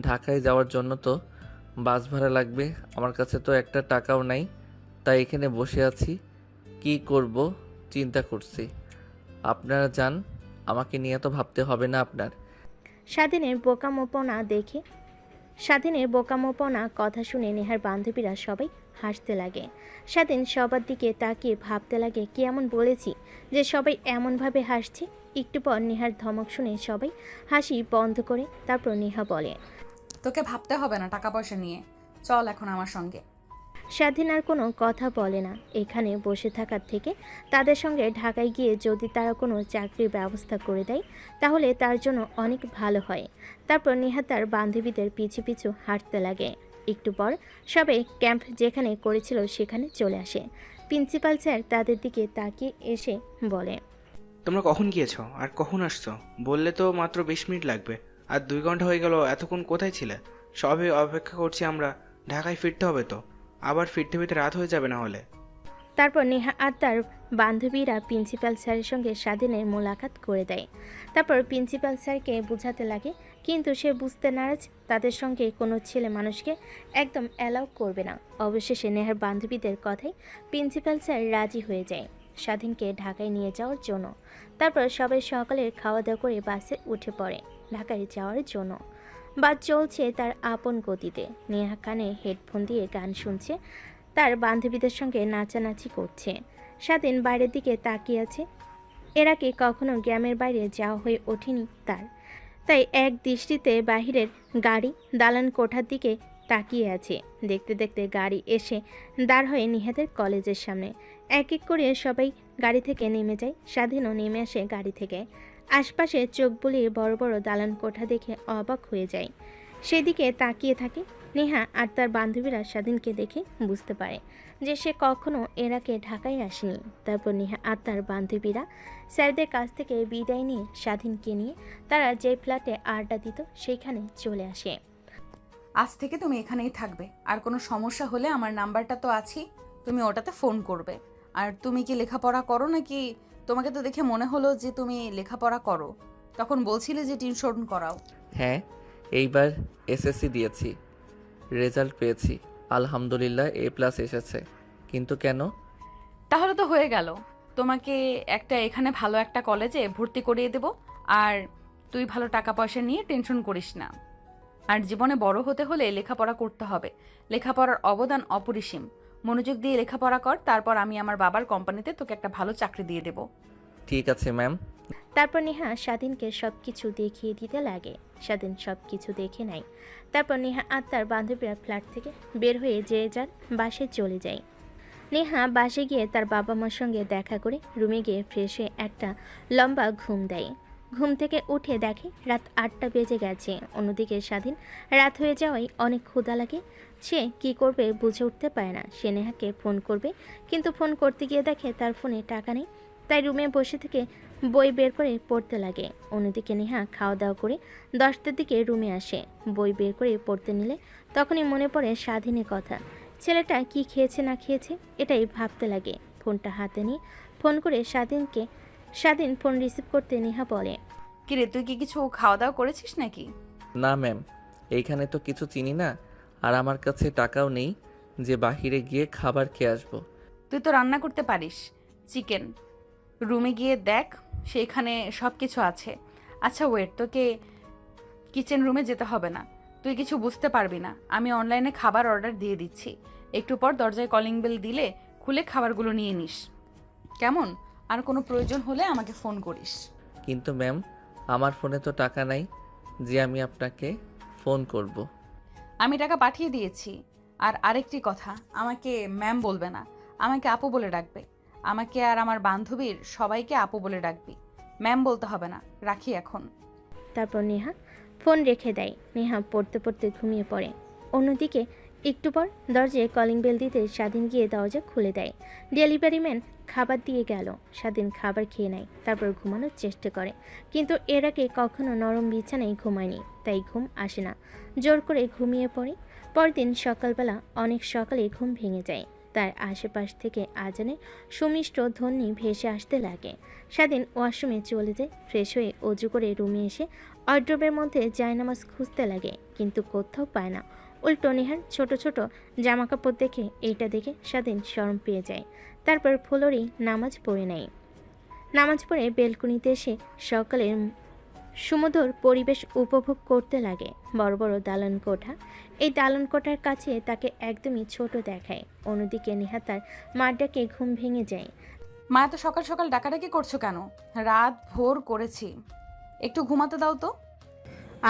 ঢাকায় যাওয়ার জন্য তো বাস ভাড়া লাগবে, আমার কাছে তো একটা টাকাও নাই, তাই এখানে বসে আছি, কি করব চিন্তা করছি। আপনারা যান, আমাকে নিয়ে তো ভাবতে হবে না আপনার। স্বাধীনের বোকামোপনা কথা শুনে নেহার বান্ধবীরা সবাই হাসতে লাগে। স্বাধীন সবার দিকে তাকিয়ে ভাবতে লাগে, কি এমন বলেছি যে সবাই এমনভাবে হাসছে। একটু পর নেহার ধমক শুনে সবাই হাসি বন্ধ করে। তারপর নেহা বলে, তোকে ভাবতে হবে না টাকা পয়সা নিয়ে, চল এখন আমার সঙ্গে। স্বাধীন আর কোনো কথা বলে না। এখানে বসে থাকার থেকে তাদের সঙ্গে ঢাকায় গিয়ে যদি তারা কোনো চাকরির ব্যবস্থা করে দেয়, তাহলে তার জন্য অনেক ভালো হয়। তারপর নেহা তার বান্ধবীদের পিছু পিছু হাঁটতে লাগে। একটু পর সবাই ক্যাম্প যেখানে করেছিল সেখানে চলে আসে। প্রিন্সিপাল স্যার তাদের দিকে তাকিয়ে এসে বলে, তোমরা কখন গিয়েছো আর কখন আসছো? বললে তো মাত্র 20 মিনিট লাগবে, আর 2 ঘন্টা হয়ে গেল। এতক্ষণ কোথায় ছিলে? সবে অপেক্ষা করছি আমরা। ঢাকায় ফিরতে হবে তো, আবার ফিরতে ফিরতে রাত হয়ে যাবে না হলে। তারপর নেহা আর তার বান্ধবীরা প্রিন্সিপাল স্যারের সঙ্গে স্বাধীনের মোলাকাত করে দেয়। তারপর প্রিন্সিপাল স্যারকে বোঝাতে লাগে, কিন্তু সে বুঝতে নারাজ। তাদের সঙ্গে কোনো ছেলে মানুষকে একদম অ্যালাউ করবে না। অবশেষে নেহার বান্ধবীদের কথায় প্রিন্সিপাল স্যার রাজি হয়ে যায় স্বাধীনকে ঢাকায় নিয়ে যাওয়ার জন্য। তারপর সবাই সকালের খাওয়া দাওয়া করে বাসে উঠে পড়ে ঢাকায় যাওয়ার জন্য। বাস চলছে তার আপন গতিতে। নেহা কানে হেডফোন দিয়ে গান শুনছে, তার বান্ধবীদের সঙ্গে নাচানাচি করছে। স্বাধীন বাইরের দিকে তাকিয়ে আছে। এর আগে কখনো গ্রামের বাইরে যাওয়া হয়ে ওঠেনি তার, তাই এক দৃষ্টিতে বাহিরের গাড়ি দালান কোঠার দিকে তাকিয়ে আছে। দেখতে দেখতে গাড়ি এসে দাঁড় হয়ে নিহাদের কলেজের সামনে। এক এক করে সবাই গাড়ি থেকে নেমে যায়। স্বাধীনও নেমে আসে গাড়ি থেকে। আশপাশে চোখ বুলিয়ে বড় বড় দালান কোঠা দেখে অবাক হয়ে যায়। সেদিকে তাকিয়ে থাকে নেহা আর তার বান্ধবীরা স্বাধীনকে দেখে বুঝতে পারে যে সে কখনো এর আগে ঢাকায় আসেনি। তারপর নেহা আর তার বান্ধবীরা স্যারদের কাছ থেকে বিদায় নিয়ে স্বাধীনকে নিয়ে তারা যে ফ্ল্যাটে আড্ডা দিত সেইখানে চলে আসে। আজ থেকে তুমি এখানেই থাকবে, আর কোনো সমস্যা হলে আমার নাম্বারটা তো আছেই, তুমি ওটাতে ফোন করবে। আর তুমি কি লেখাপড়া করো নাকি? তোমাকে তো দেখে মনে হলো যে তুমি লেখাপড়া করো, তখন বলছিলে যে টিউশন করাও। হ্যাঁ, এইবার এসএসসি দিয়েছি, রেজাল্ট পেয়েছি, আলহামদুলিল্লাহ A+ এসেছে। কিন্তু কেন? তাহলে তো হয়ে গেল, তোমাকে এখানে ভালো একটা কলেজে ভর্তি করিয়ে দেব। আর তুই ভালো টাকা পয়সা নিয়ে টেনশন করিস না। আর জীবনে বড় হতে হলে লেখাপড়া করতে হবে, লেখাপড়ার অবদান অপরিসীম। মনোযোগ দিয়ে লেখাপড়া কর, তারপর আমি আমার বাবার কোম্পানিতে তোকে একটা ভালো চাকরি দিয়ে দেব। ঠিক আছে ম্যাম। তারপর নেহা স্বাধীনকে সব কিছু দেখিয়ে দিতে লাগে। স্বাধীন সব কিছু দেখে নেয়। তারপর নেহা আর তার বান্ধবীরা ফ্ল্যাট থেকে বের হয়ে যে যার বাসে চলে যায়। নেহা বাসে গিয়ে তার বাবা মার সঙ্গে দেখা করে রুমে গিয়ে ফ্রেশ হয়ে একটা লম্বা ঘুম দেয়। ঘুম থেকে উঠে দেখে রাত 8টা বেজে গেছে। অন্যদিকে স্বাধীন রাত হয়ে যাওয়ায় অনেক ক্ষুধা লাগে। সে কি করবে বুঝে উঠতে পারে না। সে নেহাকে ফোন করবে, কিন্তু ফোন করতে গিয়ে দেখে তার ফোনে টাকা নেই। তাই রুমে বসে থেকে বই বের করে পড়তে লাগে। অন্যদিকে নেহা খাওয়া দাওয়া করে 10টার দিকে রুমে আসে। বই বের করে পড়তে নিলে তখনই মনে পড়ে স্বাধীনের কথা। ছেলেটা কি খেয়েছে না খেয়েছে এটাই ভাবতে লাগে। ফোনটা হাতে নিয়ে ফোন করে স্বাধীন ফোন রিসিভ করতে নেহা বলে, কিরে, তুই কি কিছু খাওয়া দাওয়া করেছিস নাকি? না ম্যাম, এইখানে তো কিছু চিনি না, আর আমার কাছে টাকাও নেই যে বাহিরে গিয়ে খাবার খেয়ে আসবো। তুই তো রান্না করতে পারিস, চিকেন। রুমে গিয়ে দেখ, সেখানে সব কিছু আছে। আচ্ছা ওয়েট, তোকে কিচেন রুমে যেতে হবে না, তুই কিছু বুঝতে পারবি না। আমি অনলাইনে খাবার অর্ডার দিয়ে দিচ্ছি, একটু পর দরজায় কলিং বেল দিলে খুলে খাবারগুলো নিয়ে নিস, কেমন? আর কোনো প্রয়োজন হলে আমাকে ফোন করিস। কিন্তু ম্যাম, আমার ফোনে তো টাকা নাই যে আমি আপনাকে ফোন করব। আমি টাকা পাঠিয়ে দিয়েছি। আর আরেকটি কথা, আমাকে ম্যাম বলবে না, আমাকে আপু বলে ডাকবে। আমাকে আর আমার বান্ধবীর সবাইকে আপু বলে ডাকবি, ম্যাম বলতে হবে না। রাখি এখন। তারপর নেহা ফোন রেখে দেয়। নেহা পড়তে পড়তে ঘুমিয়ে পড়ে। অন্যদিকে একটু পর দরজায় কলিং বেল দিতে স্বাধীন গিয়ে দরজা খুলে দেয়। ডেলিভারি ম্যান খাবার দিয়ে গেল। স্বাধীন খাবার খেয়ে নেয়, তারপর ঘুমানোর চেষ্টা করে, কিন্তু এর আগে কখনো নরম বিছানায় ঘুমায়নি, তাই ঘুম আসে না। জোর করে ঘুমিয়ে পড়ে। পরদিন সকালবেলা অনেক সকালে ঘুম ভেঙে যায়। তার আশেপাশ থেকে আজানে সুমিষ্ট ধ্বনি ভেসে আসতে লাগে। স্বাধীন ওয়াশরুমে চলে যায়। ফ্রেশ হয়ে অজু করে রুমে এসে ওয়ার্ড্রোবের মধ্যে জায়নামাজ খুঁজতে লাগে, কিন্তু কোথাও পায় না। উল্টো নেহার ছোট ছোট জামাকাপড় দেখে এইটা দেখে স্বাধীন শরম পেয়ে যায়। তারপর ফ্লোরেই নামাজ পড়ে নেয়। নামাজ পড়ে বেলকনিতে এসে সকালের সুমধুর পরিবেশ উপভোগ করতে লাগে। বড় বড় দালান কোঠা। এই দালান কোঠার কাছে তাকে একদমই ছোট দেখায়। অন্যদিকে নেহা তার মার ডাকে ঘুম ভেঙে যায়। মা, এত সকাল সকাল ডাকাডাকি করছো কেন? রাত ভোর করেছি, একটু ঘুমাতে দাও তো।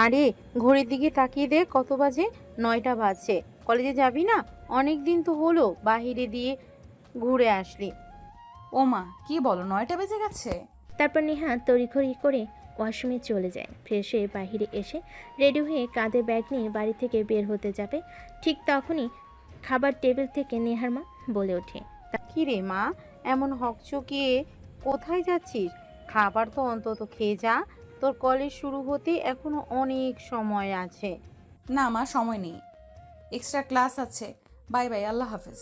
আরে ঘড়ির দিকে তাকিয়ে দে, কত বাজে? 9টা বাজছে। কলেজে যাবি না? অনেক দিন তো হলো বাহিরে দিয়ে ঘুরে আসলি। ও মা, কি বলো, 9টা বেজে গেছে? তারপর নেহা তড়িঘড়ি করে ওয়াশরুমে চলে যায়। ফ্রেশ হয়ে বাহিরে এসে রেডি হয়ে কাঁধে ব্যাগ নিয়ে বাড়ি থেকে বের হতে যাবে, ঠিক তখনই খাবার টেবিল থেকে নেহার মা বলে ওঠে, কি রে মা, এমন হকচকিয়ে কোথায় যাচ্ছিস? খাবার তো অন্তত খেয়ে যা, তোর কলেজ শুরু হতে এখনো অনেক সময় আছে। না মা, সময় নেই, এক্সট্রা ক্লাস আছে। বাই বাই, আল্লাহ হাফেজ।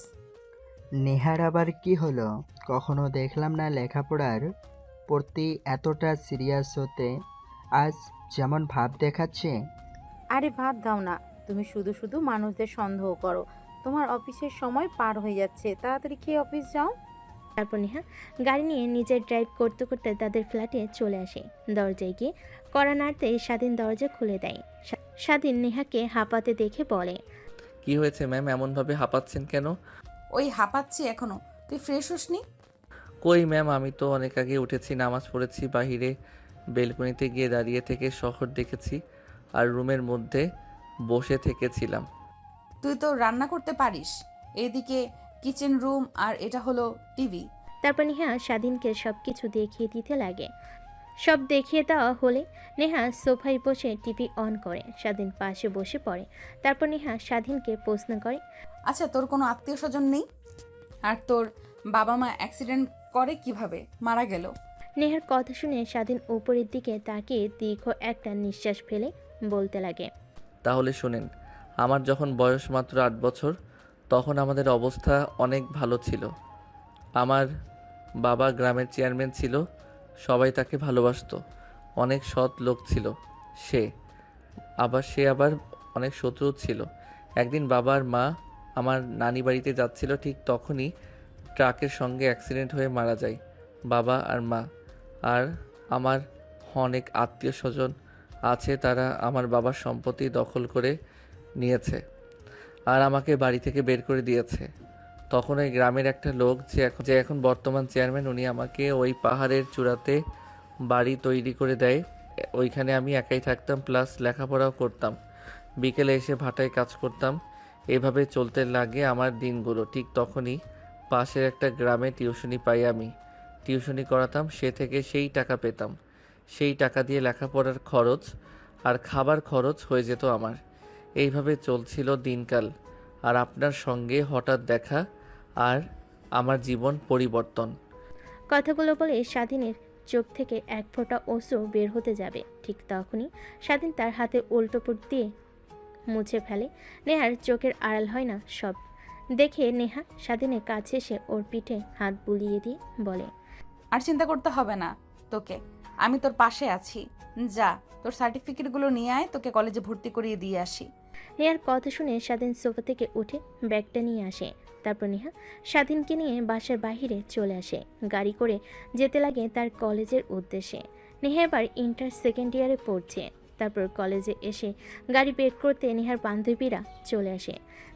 নেহার আবার কি হলো? কখনো দেখলাম না লেখাপড়ার প্রতি এতটা সিরিয়াস হতে, আজ যেমন ভাব দেখাচ্ছে। আরে বাদ দাও না, তুমি শুধু শুধু মানুষদের সন্দেহ করো। তোমার অফিসের সময় পার হয়ে যাচ্ছে, তাড়াতাড়ি খেয়ে অফিস যাও। তারপর নেহা গাড়ি নিয়ে নিজের ড্রাইভ করতে করতে তাদের ফ্ল্যাটে চলে আসে। দরজায় গিয়ে কড়া নাড়তেই স্বাধীন দরজা খুলে দেয়। স্বাধীন নেহাকে হাঁপাতে দেখে বলে, কি হয়েছে ম্যাম, এমনভাবে হাঁপাচ্ছেন কেন? ওই হাঁপাচ্ছি এখনো, তুই ফ্রেশ হসনি? কই ম্যাম, আমি তো অনেক আগে উঠেছি, নামাজ পড়েছি, বাহিরে বেলকনিতে গিয়ে দাঁড়িয়ে থেকে শহর দেখেছি আর রুমের মধ্যে বসে থেকেছিলাম। তুই তো রান্না করতে পারিস, এদিকে কিচেন রুম আর এটা হলো টিভি। তারপর নেহা স্বাধীনকে সব কিছু দেখিয়ে দিতে লাগে। সব দেখিয়ে দেওয়া হলে নেহা সোফায় বসে টিভি অন করে। স্বাধীন পাশে বসে পড়ে। তারপর নেহা স্বাধীনকে প্রশ্ন করে, আচ্ছা, তোর কোনো আত্মীয় স্বজন নেই? আর তোর বাবা মা অ্যাক্সিডেন্ট করে কিভাবে মারা গেল? নেহার কথা শুনে স্বাধীন উপরের দিকে তাকিয়ে দীর্ঘ একটা নিঃশ্বাস ফেলে বলতে লাগে, তাহলে শোনেন, আমার যখন বয়স মাত্র 8 বছর, তখন আমাদের অবস্থা অনেক ভালো ছিল। আমার বাবা গ্রামের চেয়ারম্যান ছিল, সবাই তাকে ভালোবাসতো, অনেক সৎ লোক ছিল সে। আবার অনেক শত্রু ছিল। একদিন বাবা আর মা আমার নানি বাড়িতে যাচ্ছিল, ঠিক তখনই ট্রাকের সঙ্গে অ্যাক্সিডেন্ট হয়ে মারা যায় বাবা আর মা। আর আমার অনেক আত্মীয় স্বজন আছে, তারা আমার বাবার সম্পত্তি দখল করে নিয়েছে আর আমাকে বাড়ি থেকে বের করে দিয়েছে। তখন ওই গ্রামের একটা লোক যে এখন বর্তমান চেয়ারম্যান, উনি আমাকে ওই পাহাড়ের চূড়াতে বাড়ি তৈরি করে দেয়। ওইখানে আমি একাই থাকতাম, প্লাস লেখাপড়াও করতাম। বিকেলে এসে ভাটায় কাজ করতাম। এভাবে চলতে লাগে আমার দিনগুলো। ঠিক তখনই পাশের একটা গ্রামে টিউশনি পাই আমি। টিউশনি করাতাম, সে থেকে সেই টাকা পেতাম। সেই টাকা দিয়ে লেখাপড়ার খরচ আর খাবার খরচ হয়ে যেত আমার। এইভাবে চলছিল দিনকাল। আর আপনার সঙ্গে হঠাৎ দেখা আর আমার জীবন পরিবর্তন। কথাগুলো বলে স্বাধীনের চোখ থেকে এক ফোঁটা অশ্রু বের হতে যাবে, ঠিক তখনই স্বাধীন তার হাতে উল্টোপুট দিয়ে মুছে ফেলে। নেহার চোখের আড়াল হয় না সব দেখে নেহা স্বাধীনের কাছে এসে ওর পিঠে হাত বুলিয়ে দিয়ে বলে, আর চিন্তা করতে হবে না তোকে, আমি তোর পাশে আছি। যা, তোর সার্টিফিকেটগুলো নিয়ে আয়, তোকে কলেজে ভর্তি করিয়ে দিয়ে আসি। নেহার কথা শুনে স্বাধীন সোফা থেকে উঠে ব্যাগটা নিয়ে আসে। তারপর নেহা স্বাধীনকে নিয়ে বাসার বাহিরে চলে আসে। গাড়ি করে যেতে লাগে তার কলেজের উদ্দেশ্যে। নেহা এবার ইন্টার সেকেন্ড ইয়ারে পড়ছে। তারপর কলেজে এসে গাড়ি বের করতে নেহার বান্ধবীরা চলে আসে।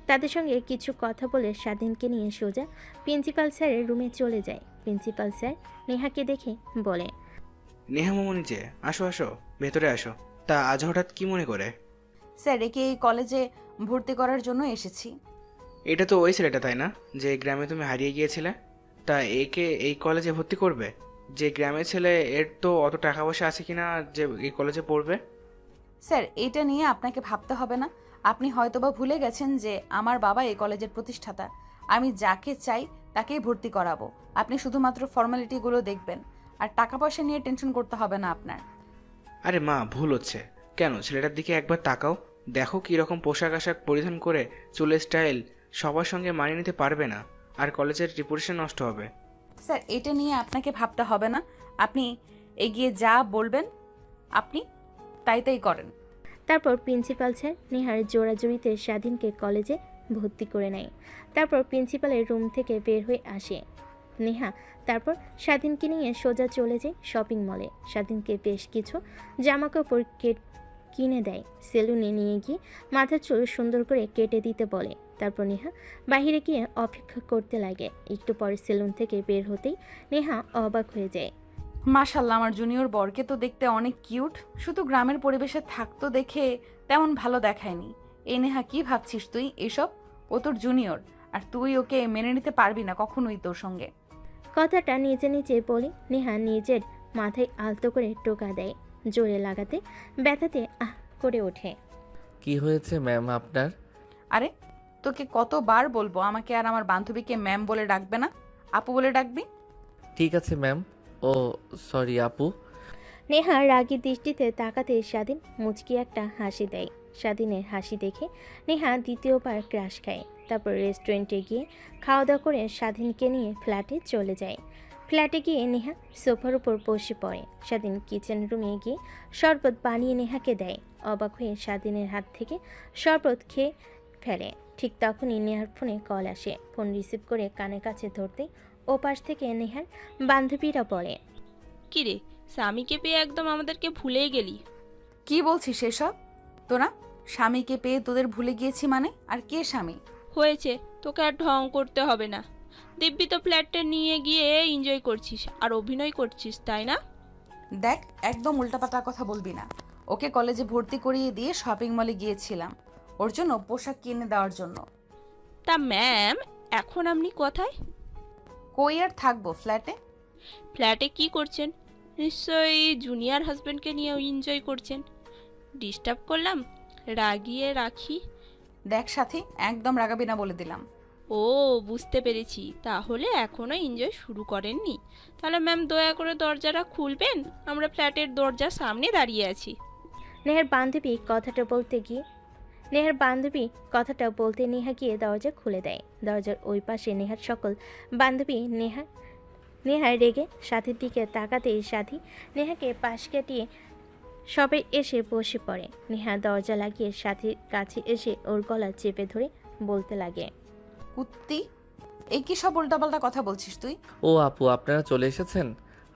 তাদের সঙ্গে কিছু কথা বলে স্বাধীনকে নিয়ে সোজা প্রিন্সিপাল স্যারের রুমে চলে যায়। প্রিন্সিপাল স্যার নেহাকে দেখে বলে, নেহা মামনি যে, আসো আসো, ভেতরে আসো। তা আজ হঠাৎ কি মনে করে? স্যার, একে এই কলেজে ভর্তি করার জন্য এসেছি। এটা তো ওই ছেলেটা তাই না, যে গ্রামে তুমি হারিয়ে গিয়েছিলে? তা একে এই কলেজে ভর্তি করবে? যে গ্রামের ছেলে, এর তো অত টাকা পয়সা আছে কিনা যে এই কলেজে পড়বে? স্যার, এটা নিয়ে আপনাকে ভাবতে হবে না। আপনি হয়তোবা ভুলে গেছেন যে আমার বাবা এই কলেজের প্রতিষ্ঠাতা। আমি যাকে চাই তাকেই ভর্তি করাবো। আপনি শুধুমাত্র ফর্মালিটিগুলো দেখবেন, আর টাকা পয়সা নিয়ে টেনশন করতে হবে না আপনার। আরে মা, ভুল হচ্ছে। কেন, ছেলেটার দিকে একবার তাকাও, দেখো কীরকম পোশাক আশাক পরিধান করে, চুলের স্টাইল সবার সঙ্গে মানিয়ে নিতে পারবে না, আর কলেজের রিপুটেশন নষ্ট হবে। স্যার, এটা নিয়ে আপনাকে ভাবতে হবে না। আপনি এগিয়ে যা বলবেন আপনি তাই করেন। তারপর প্রিন্সিপাল স্যার নেহার জোড়াজুড়িতে স্বাধীনকে কলেজে ভর্তি করে নেয়। তারপর প্রিন্সিপালের রুম থেকে বের হয়ে আসে নেহা। তারপর স্বাধীনকে নিয়ে সোজা চলে যায় শপিং মলে। স্বাধীনকে বেশ কিছু জামাকাপড় কিনে দেয়। সেলুনে নিয়ে গিয়ে মাথার চুল সুন্দর করে কেটে দিতে বলে। তারপর নেহা বাইরে গিয়ে অপেক্ষা করতে লাগে। একটু পরে সেলুন থেকে বের হতেই নেহা অবাক হয়ে যায়। মাশাল্লাহ, আমার জুনিয়র বরকে তো দেখতে অনেক কিউট। শুধু গ্রামের পরিবেশে থাকতো দেখে তেমন ভালো দেখায়নি। এই নেহা, কি ভাবছিস তুই এসব? ও তোর জুনিয়র, আর তুই ওকে মেনে নিতে পারবি না কখনোই তোর সঙ্গে। কথাটা নিজে নিজে বলে নেহা নিজের মাথায় আলতো করে টোকা দেয়। জোরে লাগাতে ব্যথাতে আহ করে ওঠে। কি হয়েছে ম্যাম আপনার? আরে তোকে কতবার বলবো আমাকে আর আমার বান্ধবীকে ম্যাম বলে ডাকবে না, আপু বলে ডাকবি। ঠিক আছে ম্যাম। ও সরি আপু। নেহা রাগী দৃষ্টিতে তাকাতে স্বাধীন মুচকি একটা হাসি দেয়। স্বাধীনের হাসি দেখে নেহা দ্বিতীয়বার ক্রাশ খায়। তারপর রেস্টুরেন্টে গিয়ে খাওয়া দাওয়া করে স্বাধীনকে নিয়ে ফ্ল্যাটে চলে যায়। ফ্ল্যাটে গিয়ে নেহা সোফার উপর বসে পড়ে। স্বাধীন কিচেন রুমে গিয়ে শরবত বানিয়ে নেহাকে দেয়। অবাক হয়ে স্বাধীনের হাত থেকে শরবত খেয়ে ফেলে। ঠিক তখনই নেহার ফোনে কল আসে। ফোন রিসিভ করে কানের কাছে ধরতেই ওপাশ থেকে নেহার বান্ধবীরা বলে, কিরে, স্বামীকে পেয়ে একদম আমাদেরকে ভুলেই গেলি। কি বলছিস এসব? তোরা স্বামীকে পেয়ে তোদের ভুলে গিয়েছি মানে? আর কে স্বামী? হয়েছে, তোকে আর ঢং করতে হবে না। দিব্যি তো ফ্ল্যাটে নিয়ে গিয়ে এনজয় করছিস আর অভিনয় করছিস, তাই না? দেখ, একদম উল্টাপাল্টা কথা বলবি না। ওকে কলেজে ভর্তি করিয়ে দিয়ে শপিং মলে গিয়েছিলাম ওর জন্য পোশাক কিনে দেওয়ার জন্য। তা ম্যাম, এখন আপনি কোথায়? কই আর থাকবো, ফ্ল্যাটে। ফ্ল্যাটে কি করছেন? নিশ্চয়ই জুনিয়র হাজবেন্ডকে নিয়ে এনজয় করছেন। ডিস্টার্ব করলাম? রাগিয়ে রাখি? দেখ সাথী, একদম রাগাবি না বলে দিলাম। ও, বুঝতে পেরেছি। তাহলে এখনো এনজয় শুরু করেননি। তাহলে ম্যাম দয়া করে দরজাটা খুলবেন, আমরা ফ্ল্যাটের দরজার সামনে দাঁড়িয়ে আছি। নেহার বান্ধবী কথাটা বলতে নেহা গিয়ে দরজা খুলে দেয়। দরজার ওই পাশে নেহার সকল বান্ধবী নেহার রেগে সাথীর দিকে তাকাতেই সাথী নেহাকে পাশ কাটিয়ে সবাই এসে বসে পড়ে। নেহা দরজা লাগিয়ে সাথীর কাছে এসে ওর গলা চেপে ধরে বলতে লাগে, কুত্তি, এই কি সব উল্টাপাল্টা কথা বলছিস তুই? ও আপু আপনারা চলে এসেছেন।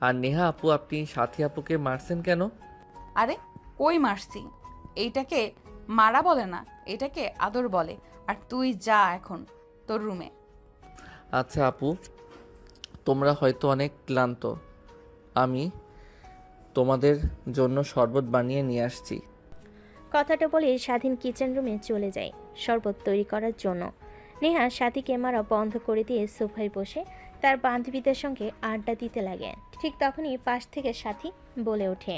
আর নেহা আপু আপনি সাথী আপুকে মারছেন কেন? আরে কই মারছি? এইটাকে মারা বলে না, এটাকে আদর বলে। আর তুই যা এখন তোর রুমে। আচ্ছা আপু, তোমরা হয়তো অনেক ক্লান্ত। আমি তোমাদের জন্য শরবত বানিয়ে নিয়ে আসছি। কথাটা বলে স্বাধীন কিচেন রুমে চলে যায় শরবত তৈরি করার জন্য। নেহা সাথীকে মারা বন্ধ করে দিয়ে সোফায় বসে তার বান্ধবীদের সঙ্গে আড্ডা দিতে লাগে। ঠিক তখনই পাশ থেকে সাথী বলে ওঠে,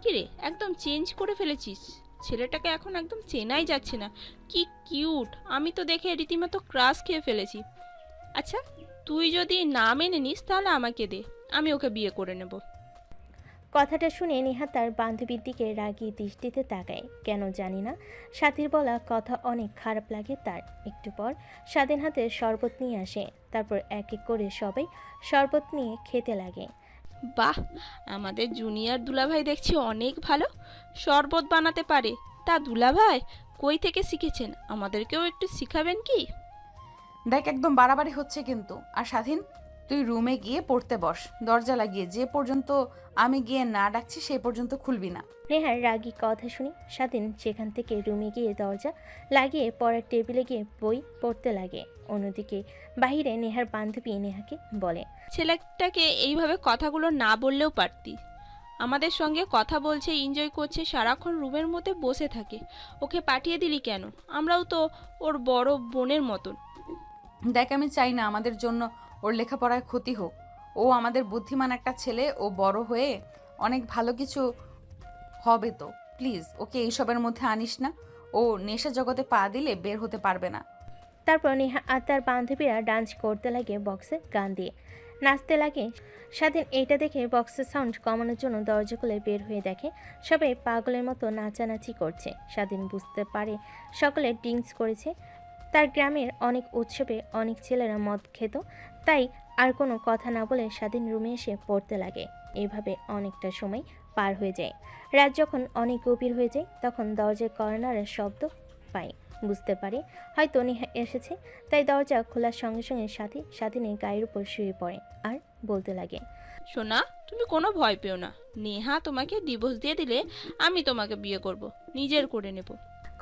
কিরে, একদম চেঞ্জ করে ফেলেছিস। ছেলেটাকে এখন একদম চেনাই যাচ্ছে না। কি কিউট! আমি তো দেখে রীতিমতো ক্রাশ খেয়ে ফেলেছি। আচ্ছা, তুই যদি না মেনে নিস তাহলে আমাকে দে, আমি ওকে বিয়ে করে নেব। কথাটা শুনে নেহা তার বান্ধবীর দিকে রাগী দৃষ্টিতে তাকায়। কেন জানি না, সাথীর বলা কথা অনেক খারাপ লাগে তার। একটু পর স্বাধীন হাতে শরবত নিয়ে আসে। তারপর এক এক করে সবাই শরবত নিয়ে খেতে লাগে। বাহ, আমাদের জুনিয়র দুলাভাই দেখছি অনেক ভালো, শরবত বানাতে পারে। তা দুলাভাই কই থেকে শিখেছেন? আমাদেরকেও একটু শিখাবেন কি? দেখ, একদম বাড়াবাড়ি হচ্ছে কিন্তু। আর স্বাধীন, তুই রুমে গিয়ে পড়তে বস, দরজা লাগিয়ে। যে পর্যন্ত আমি গিয়ে না ডাকছি সেই পর্যন্ত খুলবি না। নেহার রাগী কথা শুনে স্বাধীন সেখান থেকে রুমে গিয়ে দরজা লাগিয়ে পড়ার টেবিলে গিয়ে বই পড়তে লাগে। অন্যদিকে বাহিরে নেহার বান্ধবী নেহাকে বলে, ছেলেটাকে এইভাবে কথাগুলো না বললেও পারতি। আমাদের সঙ্গে কথা বলছে, এনজয় করছে, সারাক্ষণ রুমের মধ্যে বসে থাকে। ওকে পাঠিয়ে দিলি কেন? আমরাও তো ওর বড় বোনের মতন। দেখ, আমি চাই না আমাদের জন্য ওর লেখাপড়ায় ক্ষতি হোক। ও আমাদের বুদ্ধিমান একটা ছেলে, ও বড় হয়ে অনেক ভালো কিছু হবে। তো প্লিজ ওকে এইসবের মধ্যে আনিস না। ও নেশা জগতে পা দিলে বের হতে পারবে না। তারপর নেহা আর তার বান্ধবীরা ডান্স করতে লাগে বক্সে গান দিয়ে, নাচতে লাগে। স্বাধীন এইটা দেখে বক্সের সাউন্ড কমানোর জন্য দরজা খুলে বের হয়ে দেখে সবাই পাগলের মতো নাচানাচি করছে। স্বাধীন বুঝতে পারে সকলে ড্রিঙ্কস করেছে। তার গ্রামের অনেক উৎসবে অনেক ছেলেরা মদ খেত, তাই আর কোনো কথা না বলে স্বাধীন রুমে এসে পড়তে লাগে। এইভাবে অনেকটা সময় পার হয়ে যায়। রাত যখন অনেক গভীর হয়ে যায় তখন দরজায় কর্নারের শব্দ পায়। বুঝতে পারে হয়তো নেহা এসেছে, তাই দরজা খোলার সঙ্গে সঙ্গে স্বাধীনের গায়ের উপর শুয়ে পড়ে আর বলতে লাগে, সোনা, তুমি কোনো ভয় পেও না। নেহা তোমাকে ডিভোর্স দিয়ে দিলে আমি তোমাকে বিয়ে করব, নিজের করে নেব।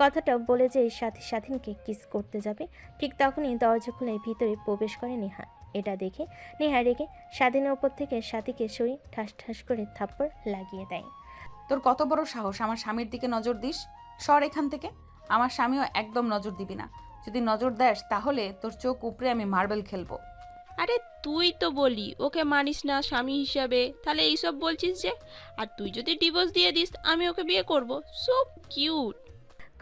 কথাটা বলে যে স্বাধীনকে কিস করতে যাবে, ঠিক তখনই দরজা খুলে ভিতরে প্রবেশ করে নেহা। এটা দেখে নেহা রেগে স্বাধীনের ওপর থেকে সাথীকে সরিয়ে ঠাস ঠাস করে থাপ্পড় লাগিয়ে দেয়। তোর কত বড় সাহস আমার স্বামীর দিকে নজর দিস? সর এখান থেকে। আমার স্বামীও একদম নজর দিবি না। যদি নজর দেস তাহলে তোর চোখ উপরে আমি মার্বেল খেলবো। আরে তুই তো বলি ওকে মানিস না স্বামী হিসাবে, তাহলে এইসব বলছিস যে? আর তুই যদি ডিভোর্স দিয়ে দিস আমি ওকে বিয়ে করব। So cute.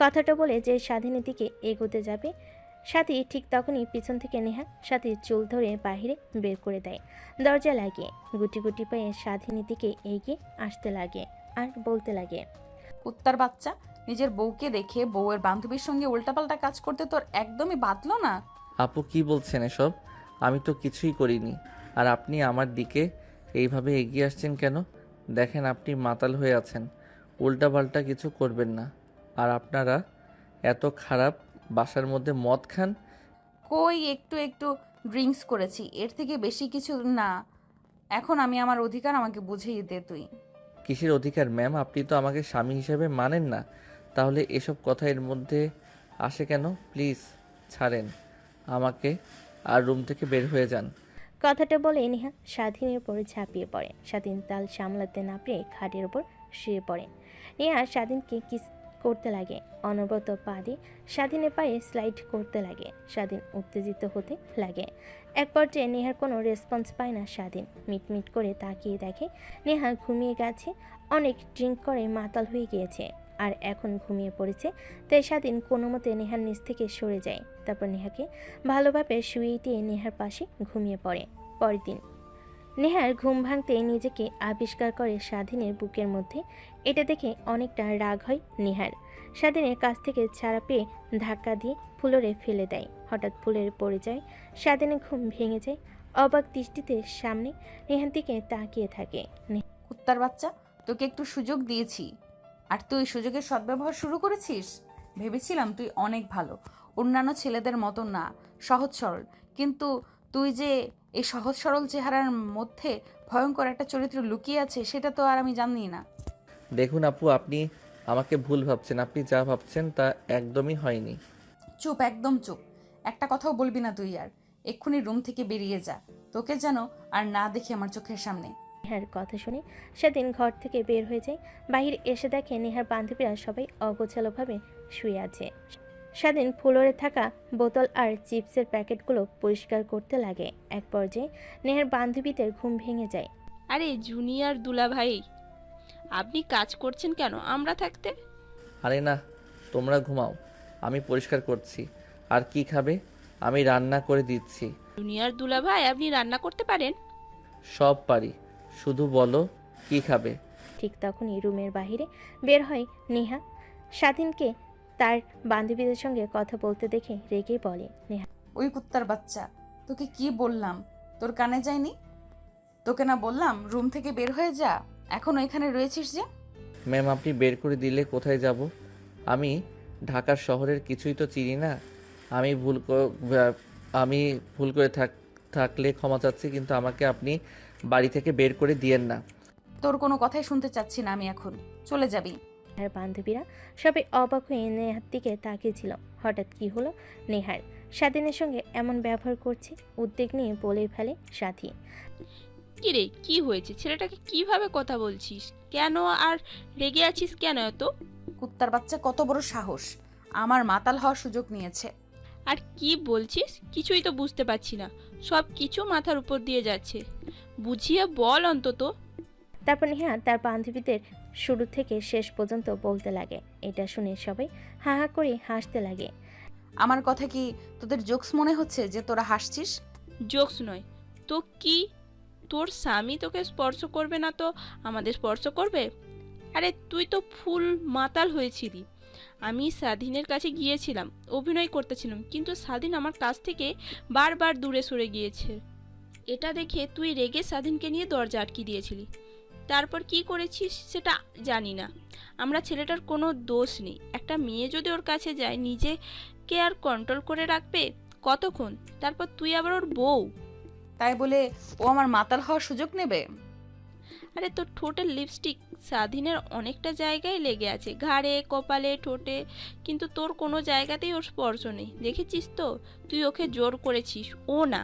কথাটা বলে যে স্বাধীনের দিকে এগোতে যাবে, সাথী ঠিক তখনই পিছন থেকে নেহা সাথীর চুল ধরে বাহিরে বের করে দেয়। দরজা লাগিয়ে গুটি গুটি পায়ে স্বাধীনের দিকে এগিয়ে আসতে লাগে আর বলতে লাগে, কুত্তার বাচ্চা, নিজের বউকে দেখে বউয়ের বান্ধবীর সঙ্গে উল্টাপাল্টা কাজ করতে তোর একদমই বাতলো না? আপু কি বলছেন এসব? আমি তো কিছুই করিনি। আর আপনি আমার দিকে এইভাবে এগিয়ে আসছেন কেন? দেখেন আপনি মাতাল হয়ে আছেন, উল্টাপাল্টা কিছু করবেন না। আর আপনারা এত খারাপ, বাসার মধ্যে মদ খান। কই একটু একটু ড্রিঙ্কস করেছি, এর থেকে বেশি কিছু না। এখন আমি আমার অধিকার আমাকে বুঝিয়ে দে তুই। কিসের অধিকার ম্যাম? আপনি তো আমাকে স্বামী হিসেবে মানেন না, তাহলে এসব কথা এর মধ্যে আসে কেন? প্লিজ ছাড়েন আমাকে আর রুম থেকে বের হয়ে যান। কথাটা বলে নেহা স্বাধীনের উপরে ঝাঁপিয়ে পড়ে। স্বাধীন তাল সামলাতে না পেরে খাটের উপর শুয়ে পড়ে। নেহা স্বাধীনকে কিস করতে লাগে, অনবরত পা দিয়ে স্বাধীনের পায়ে স্লাইড করতে লাগে। স্বাধীন উত্তেজিত হতে লাগে। এক পর্যায়ে নেহার কোনো রেসপন্স পায় না স্বাধীন। মিটমিট করে তাকিয়ে দেখে নেহা ঘুমিয়ে গেছে, অনেক ড্রিঙ্ক করে মাতাল হয়ে গিয়েছে আর এখন ঘুমিয়ে পড়েছে। তাই স্বাধীন কোনো মতে নেহার নিচ থেকে সরে যায়। তারপর নেহাকে ভালোভাবে শুইয়ে দিয়ে নেহার পাশে ঘুমিয়ে পড়ে। পরের দিন নেহার ঘুম ভাঙতে নিজেকে আবিষ্কার করে স্বাধীনের বুকের মধ্যে। এটা দেখে অনেকটা রাগ হয় নেহার। স্বাধীনের কাছ থেকে ছাড়া পেয়ে ধাক্কা দিয়ে ফ্লোরে ফেলে দেয়। হঠাৎ ফ্লোরে পড়ে যায়। স্বাধীনের ঘুম ভেঙে যায়। অবাক দৃষ্টিতে সামনে নেহার দিকে তাকিয়ে থাকে। কুত্তার বাচ্চা, তোকে একটু সুযোগ দিয়েছি আর তুই সুযোগের সদ্ব্যবহার শুরু করেছিস। ভেবেছিলাম তুই অনেক ভালো, অন্যান্য ছেলেদের মতো না, সহজ সরল। কিন্তু তুই যে এই সহজ সরল চেহারার মধ্যে ভয়ঙ্কর একটা চরিত্র লুকিয়ে আছে সেটা তো আর আমি জানি না। দেখুন আপু, আপনি আমাকে ভুল ভাবছেন। আপনি যা ভাবছেন তা একদমই হয়নি। চুপ, একদম চুপ। একটা কথাও বলবি না তুই আর। এক্ষুনি রুম থেকে বেরিয়ে যা, তোকে যেন আর না দেখি আমার চোখের সামনে। নেহার কথা শুনে সেদিন ঘর থেকে বের হয়ে যায়। বাহির এসে দেখে নেহার বান্ধবীরা সবাই অগোছালোভাবে শুয়ে আছে। স্বাধীন ফ্লোরে থাকা বোতল আর চিপসের প্যাকেটগুলো পরিষ্কার করতে লাগে। এক পর্যায়ে নেহার বান্ধবীদের ঘুম ভেঙে যায়। আরে জুনিয়র দুলাভাই, আপনি কাজ করছেন কেন আমরা থাকতে? আরে না, তোমরা ঘুমাও, আমি পরিষ্কার করছি। আর কি খাবে? আমি রান্না করে দিচ্ছি। জুনিয়র দুলাভাই, আপনি রান্না করতে পারেন? সব পারি, শুধু বলো কি খাবে। ঠিক তখনই রুমের বাহিরে বের হয় নেহা। স্বাধীনকে তার বান্ধবীদের সঙ্গে কথা বলতে দেখে রেগে বলে, নেহা, ওই কুত্তার বাচ্চা, তোকে কি বললাম? তোর কানে যায়নি? তোকে না বললাম রুম থেকে বের হয়ে যা? এখন এখানে রয়েছিস যে? ম্যাম, আপনি বের করে দিলে কোথায় যাব? আমি ঢাকার শহরের কিছুই তো চিনি না। আমি ভুল করে থাকলে ক্ষমা চাচ্ছি, কিন্তু আমাকে আপনি বাড়ি থেকে বের করে দিয়েন না। তোর কোনো কথাই শুনতে চাচ্ছি না আমি এখন। চলে যাবি। আর বান্ধবীরা সবাই অবাক হয়ে নেহার দিকে তাকিয়েছিল। হঠাৎ কি হলো নেহার? স্বাধীনের সঙ্গে এমন ব্যবহার করছে? উদ্বেগ নিয়ে বলে ফেলে সাথী। কি রে, কি হয়েছে? ছেলেটাকে কিভাবে কথা বলছিস? কেন আর রেগে আছিস কেন এত? কুত্তার বাচ্চা কত বড় সাহস, আমার মাতাল হওয়ার সুযোগ নিয়েছে। আর কি বলছিস? কিছুই তো বুঝতে পারছি না, সব কিছু মাথার উপর দিয়ে যাচ্ছে। বুঝিয়ে বল অন্তত। তারপর নেহা তার বান্ধবীদের শুরু থেকে শেষ পর্যন্ত বলতে লাগে। এটা শুনে সবাই হা হা করে হাসতে লাগে। আমার কথা কি তোদের জোকস মনে হচ্ছে যে তোরা হাসছিস? জোকস নয় তো কি? তোর স্বামী তোকে স্পর্শ করবে না তো আমাদের স্পর্শ করবে? আরে তুই তো ফুল মাতাল হয়েছিলি। আমি স্বাধীনের কাছে গিয়েছিলাম, অভিনয় করতেছিলাম, কিন্তু স্বাধীন আমার কাছ থেকে বারবার দূরে সরে গিয়েছে। এটা দেখে তুই রেগে স্বাধীনকে নিয়ে দরজা আটকে দিয়েছিলি। তারপর কি করেছিস সেটা জানি না। আমরা ছেলেটার কোনো দোষ নেই। একটা মেয়ে যদি ওর কাছে যায়, নিজেকে আর কন্ট্রোল করে রাখবে কতক্ষণ? তারপর তুই আবার ওর বউ, তাই বলে ও আমার মাতাল হওয়ার সুযোগ নেবে? আরে তোর ঠোঁটের লিপস্টিক স্বাধীনের অনেকটা জায়গায় লেগে আছে, ঘাড়ে, কপালে, ঠোঁটে, কিন্তু তোর কোনো জায়গাতেই ওর স্পর্শ নেই। দেখেছিস তো? তুই ওকে জোর করেছিস, ও না।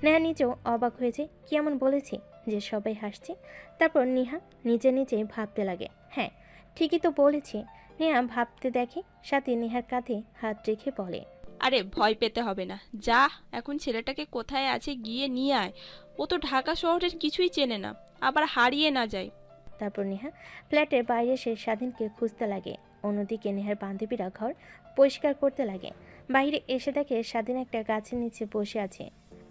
নেহা নিজেও অবাক হয়েছে, কি এমন বলেছে যে সবাই হাসছে। তারপর নেহা নিজে নিজে ভাবতে লাগে, হ্যাঁ ঠিকই তো বলেছে। নেহা ভাবতে দেখে সাথে নেহার কাঁধে হাত রেখে বলে, আরে ভয় পেতে হবে না, যা এখন ছেলেটাকে কোথায় আছে গিয়ে নিয়ে আয়। ও তো ঢাকা শহরের কিছুই চেনে না, আবার হারিয়ে না যায়। তারপর নেহা ফ্ল্যাটের বাইরে এসে স্বাধীনকে খুঁজতে লাগে। অন্যদিকে নেহার বান্ধবীরা ঘর পরিষ্কার করতে লাগে। বাইরে এসে দেখে স্বাধীন একটা গাছের নিচে বসে আছে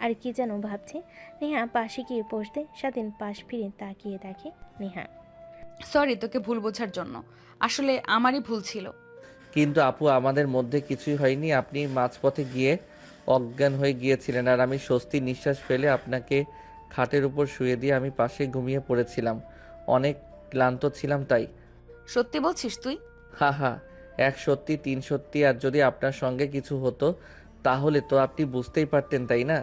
আর কি যেন ভাবছে। নেহা পাশে গিয়ে বসতে স্বাধীন পাশ ফিরে তাকিয়ে দেখে নেহা। সরি তোকে ভুল বোঝার জন্য, আসলে আমারই ভুল ছিল। কিন্তু আপু আমাদের মধ্যে কিছুই হয়নি। আপনি মাঝপথে গিয়ে অজ্ঞান হয়ে গিয়েছিলেন আর আমি স্বস্তি নিঃশ্বাস ফেলে আপনাকে খাটের উপর শুয়ে দিয়ে আমি পাশে ঘুমিয়ে পড়েছিলাম। অনেক ক্লান্ত ছিলাম তাই। সত্যি বলছিস তুই? হা হা, এক সত্যি 3 সত্যি। আর যদি আপনার সঙ্গে কিছু হতো তাহলে তো আপনি বুঝতেই পারতেন, তাই না?